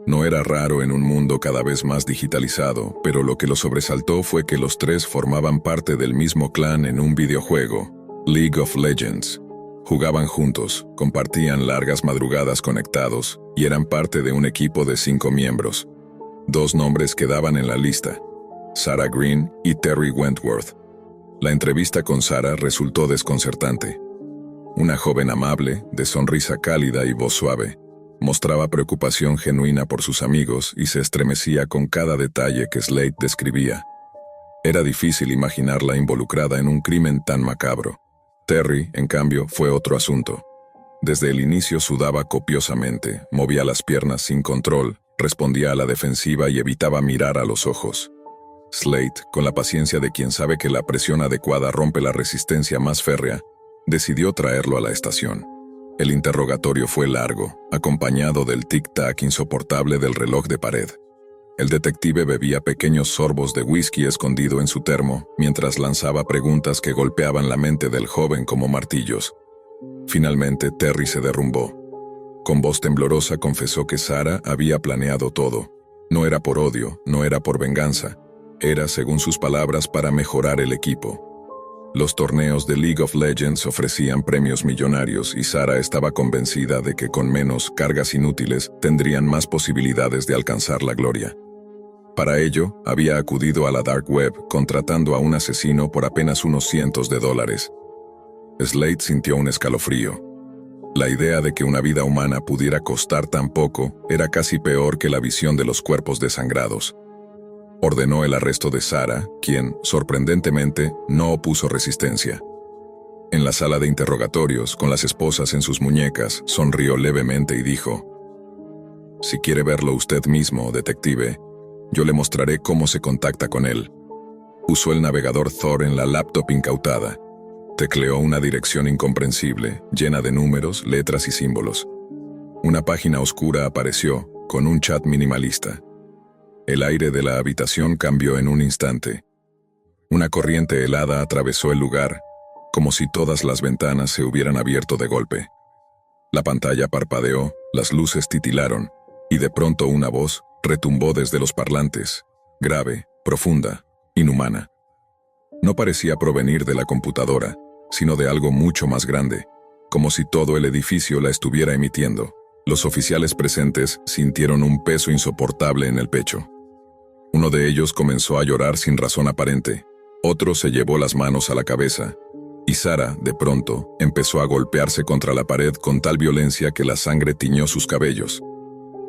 A: No era raro en un mundo cada vez más digitalizado, pero lo que lo sobresaltó fue que los tres formaban parte del mismo clan en un videojuego, League of Legends. Jugaban juntos, compartían largas madrugadas conectados, y eran parte de un equipo de 5 miembros. 2 nombres quedaban en la lista: Sarah Green y Terry Wentworth. La entrevista con Sarah resultó desconcertante. Una joven amable, de sonrisa cálida y voz suave, mostraba preocupación genuina por sus amigos y se estremecía con cada detalle que Slate describía. Era difícil imaginarla involucrada en un crimen tan macabro. Terry, en cambio, fue otro asunto. Desde el inicio sudaba copiosamente, movía las piernas sin control, respondía a la defensiva y evitaba mirar a los ojos. Slate, con la paciencia de quien sabe que la presión adecuada rompe la resistencia más férrea, decidió traerlo a la estación. El interrogatorio fue largo, acompañado del tic-tac insoportable del reloj de pared. El detective bebía pequeños sorbos de whisky escondido en su termo, mientras lanzaba preguntas que golpeaban la mente del joven como martillos. Finalmente, Terry se derrumbó. Con voz temblorosa confesó que Sarah había planeado todo. No era por odio, no era por venganza. Era, según sus palabras, para mejorar el equipo. Los torneos de League of Legends ofrecían premios millonarios y Sarah estaba convencida de que con menos cargas inútiles tendrían más posibilidades de alcanzar la gloria. Para ello, había acudido a la Dark Web contratando a un asesino por apenas unos cientos de dólares. Slate sintió un escalofrío. La idea de que una vida humana pudiera costar tan poco era casi peor que la visión de los cuerpos desangrados. Ordenó el arresto de Sarah, quien, sorprendentemente, no opuso resistencia. En la sala de interrogatorios, con las esposas en sus muñecas, sonrió levemente y dijo: «Si quiere verlo usted mismo, detective, yo le mostraré cómo se contacta con él». Usó el navegador Tor en la laptop incautada. Tecleó una dirección incomprensible, llena de números, letras y símbolos. Una página oscura apareció, con un chat minimalista. El aire de la habitación cambió en un instante. Una corriente helada atravesó el lugar, como si todas las ventanas se hubieran abierto de golpe. La pantalla parpadeó, las luces titilaron, y de pronto una voz retumbó desde los parlantes, grave, profunda, inhumana. No parecía provenir de la computadora, sino de algo mucho más grande, como si todo el edificio la estuviera emitiendo. Los oficiales presentes sintieron un peso insoportable en el pecho. Uno de ellos comenzó a llorar sin razón aparente, otro se llevó las manos a la cabeza, y Sarah, de pronto, empezó a golpearse contra la pared con tal violencia que la sangre tiñó sus cabellos.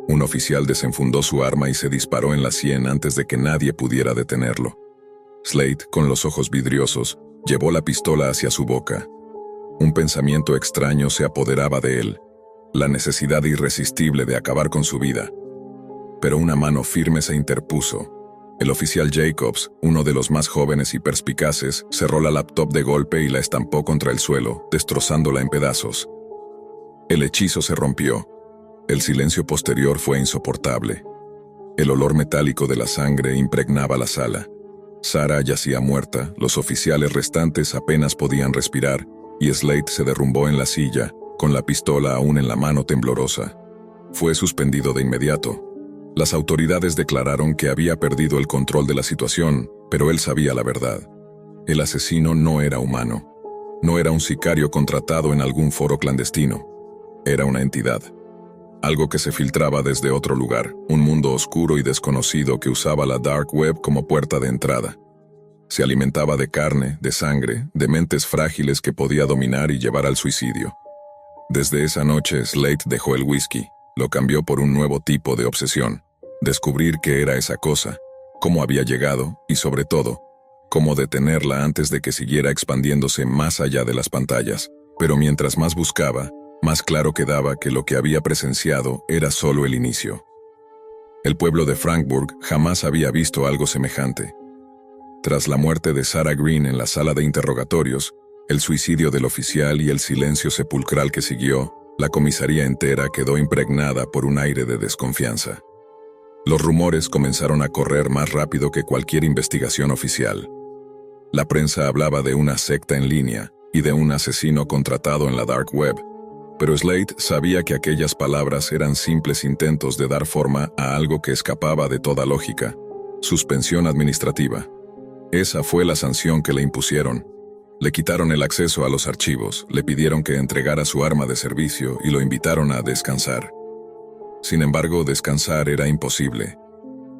A: Un oficial desenfundó su arma y se disparó en la sien antes de que nadie pudiera detenerlo. Slate, con los ojos vidriosos, llevó la pistola hacia su boca. Un pensamiento extraño se apoderaba de él, la necesidad irresistible de acabar con su vida. Pero una mano firme se interpuso. El oficial Jacobs, uno de los más jóvenes y perspicaces, cerró la laptop de golpe y la estampó contra el suelo, destrozándola en pedazos. El hechizo se rompió. El silencio posterior fue insoportable. El olor metálico de la sangre impregnaba la sala. Sarah yacía muerta, los oficiales restantes apenas podían respirar, y Slate se derrumbó en la silla, con la pistola aún en la mano temblorosa. Fue suspendido de inmediato. Las autoridades declararon que había perdido el control de la situación, pero él sabía la verdad. El asesino no era humano. No era un sicario contratado en algún foro clandestino. Era una entidad. Algo que se filtraba desde otro lugar, un mundo oscuro y desconocido que usaba la Dark Web como puerta de entrada. Se alimentaba de carne, de sangre, de mentes frágiles que podía dominar y llevar al suicidio. Desde esa noche, Slate dejó el whisky, lo cambió por un nuevo tipo de obsesión. Descubrir qué era esa cosa, cómo había llegado y, sobre todo, cómo detenerla antes de que siguiera expandiéndose más allá de las pantallas. Pero mientras más buscaba, más claro quedaba que lo que había presenciado era solo el inicio. El pueblo de Frankburg jamás había visto algo semejante. Tras la muerte de Sarah Green en la sala de interrogatorios, el suicidio del oficial y el silencio sepulcral que siguió, la comisaría entera quedó impregnada por un aire de desconfianza. Los rumores comenzaron a correr más rápido que cualquier investigación oficial. La prensa hablaba de una secta en línea y de un asesino contratado en la Dark Web, pero Slate sabía que aquellas palabras eran simples intentos de dar forma a algo que escapaba de toda lógica: suspensión administrativa. Esa fue la sanción que le impusieron. Le quitaron el acceso a los archivos, le pidieron que entregara su arma de servicio y lo invitaron a descansar. Sin embargo, descansar era imposible.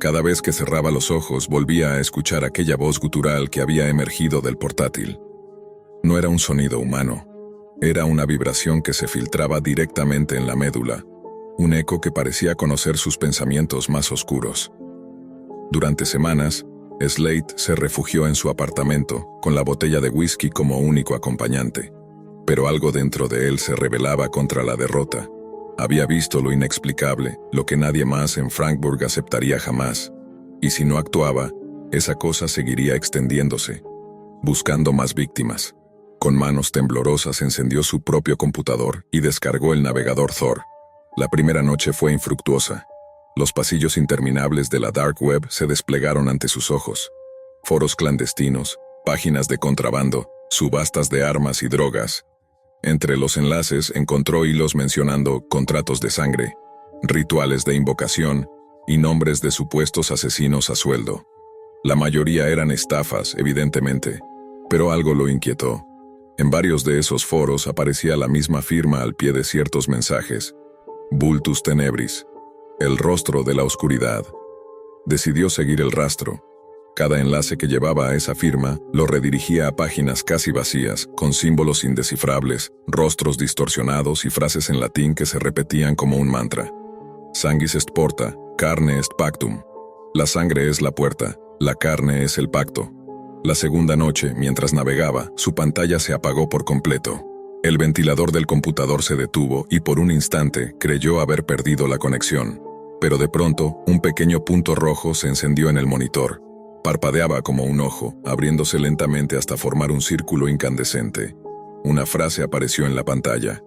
A: Cada vez que cerraba los ojos volvía a escuchar aquella voz gutural que había emergido del portátil. No era un sonido humano. Era una vibración que se filtraba directamente en la médula, un eco que parecía conocer sus pensamientos más oscuros. Durante semanas, Slate se refugió en su apartamento, con la botella de whisky como único acompañante. Pero algo dentro de él se rebelaba contra la derrota. Había visto lo inexplicable, lo que nadie más en Frankburg aceptaría jamás. Y si no actuaba, esa cosa seguiría extendiéndose, buscando más víctimas. Con manos temblorosas encendió su propio computador y descargó el navegador Tor. La primera noche fue infructuosa. Los pasillos interminables de la Dark Web se desplegaron ante sus ojos. Foros clandestinos, páginas de contrabando, subastas de armas y drogas. Entre los enlaces encontró hilos mencionando contratos de sangre, rituales de invocación y nombres de supuestos asesinos a sueldo. La mayoría eran estafas, evidentemente, pero algo lo inquietó. En varios de esos foros aparecía la misma firma al pie de ciertos mensajes: Vultus Tenebris, el rostro de la oscuridad. Decidió seguir el rastro. Cada enlace que llevaba a esa firma lo redirigía a páginas casi vacías, con símbolos indescifrables, rostros distorsionados y frases en latín que se repetían como un mantra. Sanguis est porta, carne est pactum. La sangre es la puerta, la carne es el pacto. La segunda noche, mientras navegaba, su pantalla se apagó por completo. El ventilador del computador se detuvo y por un instante creyó haber perdido la conexión. Pero de pronto, un pequeño punto rojo se encendió en el monitor. Parpadeaba como un ojo, abriéndose lentamente hasta formar un círculo incandescente. Una frase apareció en la pantalla: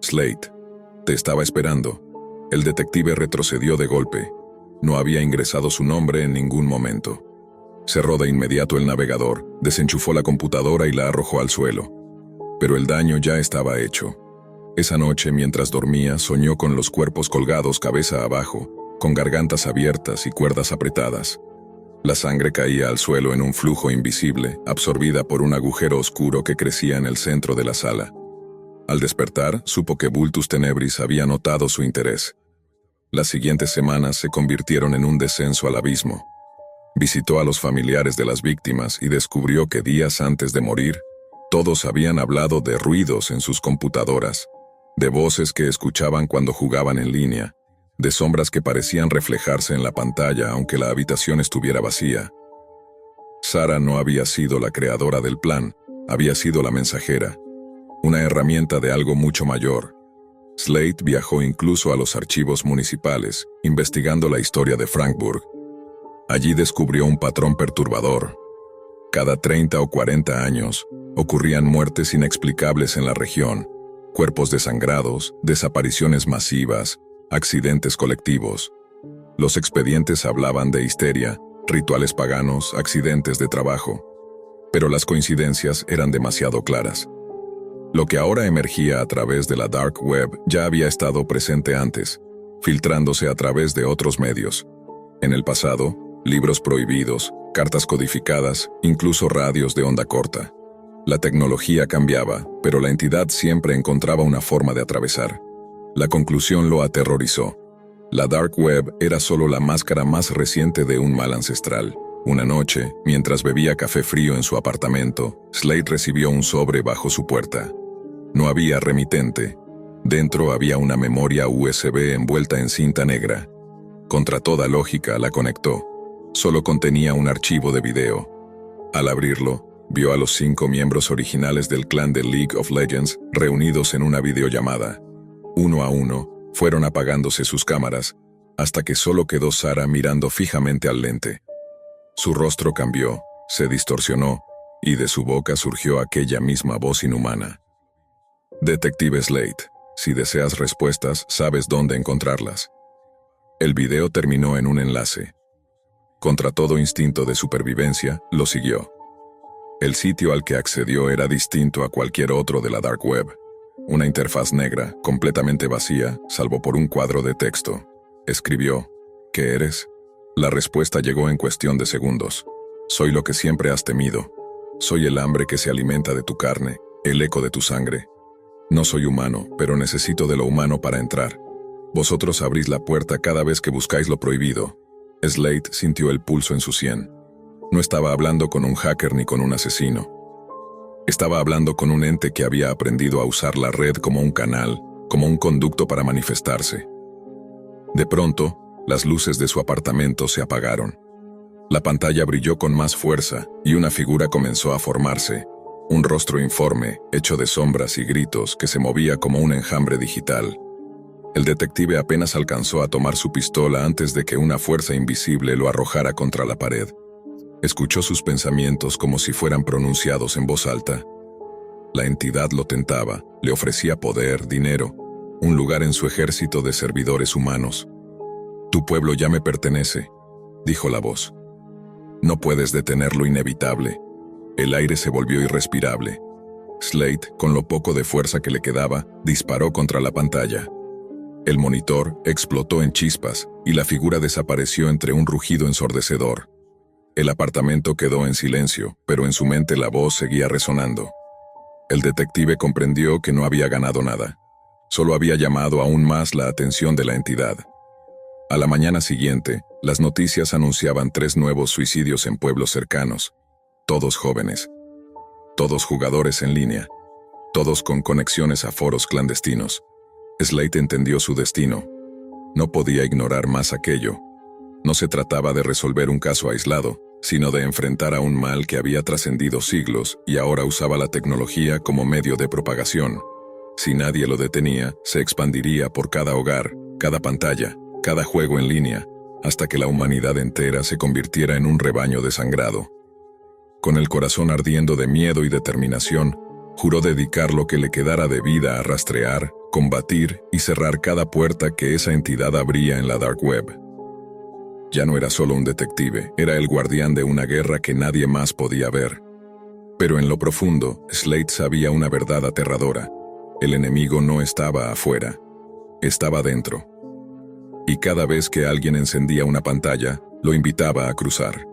A: Slate, te estaba esperando. El detective retrocedió de golpe. No había ingresado su nombre en ningún momento. Cerró de inmediato el navegador, desenchufó la computadora y la arrojó al suelo. Pero el daño ya estaba hecho. Esa noche, mientras dormía, soñó con los cuerpos colgados cabeza abajo, con gargantas abiertas y cuerdas apretadas. La sangre caía al suelo en un flujo invisible, absorbida por un agujero oscuro que crecía en el centro de la sala. Al despertar, supo que Vultus Tenebris había notado su interés. Las siguientes semanas se convirtieron en un descenso al abismo. Visitó a los familiares de las víctimas y descubrió que días antes de morir, todos habían hablado de ruidos en sus computadoras, de voces que escuchaban cuando jugaban en línea, de sombras que parecían reflejarse en la pantalla aunque la habitación estuviera vacía. Sarah no había sido la creadora del plan, había sido la mensajera, una herramienta de algo mucho mayor. Slate viajó incluso a los archivos municipales, investigando la historia de Frankburg. Allí descubrió un patrón perturbador. Cada 30 o 40 años, ocurrían muertes inexplicables en la región, cuerpos desangrados, desapariciones masivas, accidentes colectivos. Los expedientes hablaban de histeria, rituales paganos, accidentes de trabajo. Pero las coincidencias eran demasiado claras. Lo que ahora emergía a través de la Dark Web ya había estado presente antes. filtrándose a través de otros medios. En el pasado, libros prohibidos, cartas codificadas, incluso radios de onda corta. La tecnología cambiaba, pero la entidad siempre encontraba una forma de atravesar. La conclusión lo aterrorizó. La Dark Web era solo la máscara más reciente de un mal ancestral. Una noche, mientras bebía café frío en su apartamento, Slade recibió un sobre bajo su puerta. No había remitente. Dentro había una memoria USB envuelta en cinta negra. Contra toda lógica la conectó. Solo contenía un archivo de video. Al abrirlo, vio a los 5 miembros originales del clan de League of Legends reunidos en una videollamada. Uno a uno, fueron apagándose sus cámaras, hasta que solo quedó Sarah mirando fijamente al lente. Su rostro cambió, se distorsionó, y de su boca surgió aquella misma voz inhumana. Detective Slade, si deseas respuestas, sabes dónde encontrarlas. El video terminó en un enlace. Contra todo instinto de supervivencia, lo siguió. El sitio al que accedió era distinto a cualquier otro de la Dark Web. Una interfaz negra, completamente vacía, salvo por un cuadro de texto. Escribió, ¿qué eres? La respuesta llegó en cuestión de segundos. Soy lo que siempre has temido. Soy el hambre que se alimenta de tu carne, el eco de tu sangre. No soy humano, pero necesito de lo humano para entrar. Vosotros abrís la puerta cada vez que buscáis lo prohibido. Slade sintió el pulso en su sien. No estaba hablando con un hacker ni con un asesino. Estaba hablando con un ente que había aprendido a usar la red como un canal, como un conducto para manifestarse. De pronto, las luces de su apartamento se apagaron. La pantalla brilló con más fuerza y una figura comenzó a formarse, un rostro informe, hecho de sombras y gritos que se movía como un enjambre digital. El detective apenas alcanzó a tomar su pistola antes de que una fuerza invisible lo arrojara contra la pared. Escuchó sus pensamientos como si fueran pronunciados en voz alta. La entidad lo tentaba, le ofrecía poder, dinero, un lugar en su ejército de servidores humanos. «Tu pueblo ya me pertenece», dijo la voz. «No puedes detener lo inevitable». El aire se volvió irrespirable. Slade, con lo poco de fuerza que le quedaba, disparó contra la pantalla. El monitor explotó en chispas y la figura desapareció entre un rugido ensordecedor. El apartamento quedó en silencio, pero en su mente la voz seguía resonando. El detective comprendió que no había ganado nada. Solo había llamado aún más la atención de la entidad. A la mañana siguiente, las noticias anunciaban 3 nuevos suicidios en pueblos cercanos. Todos jóvenes. Todos jugadores en línea. Todos con conexiones a foros clandestinos. Slade entendió su destino. No podía ignorar más aquello. No se trataba de resolver un caso aislado, sino de enfrentar a un mal que había trascendido siglos y ahora usaba la tecnología como medio de propagación. Si nadie lo detenía, se expandiría por cada hogar, cada pantalla, cada juego en línea, hasta que la humanidad entera se convirtiera en un rebaño desangrado. Con el corazón ardiendo de miedo y determinación, juró dedicar lo que le quedara de vida a rastrear, combatir y cerrar cada puerta que esa entidad abría en la Dark Web. Ya no era solo un detective, era el guardián de una guerra que nadie más podía ver. Pero en lo profundo, Slade sabía una verdad aterradora. El enemigo no estaba afuera, estaba dentro. Y cada vez que alguien encendía una pantalla, lo invitaba a cruzar.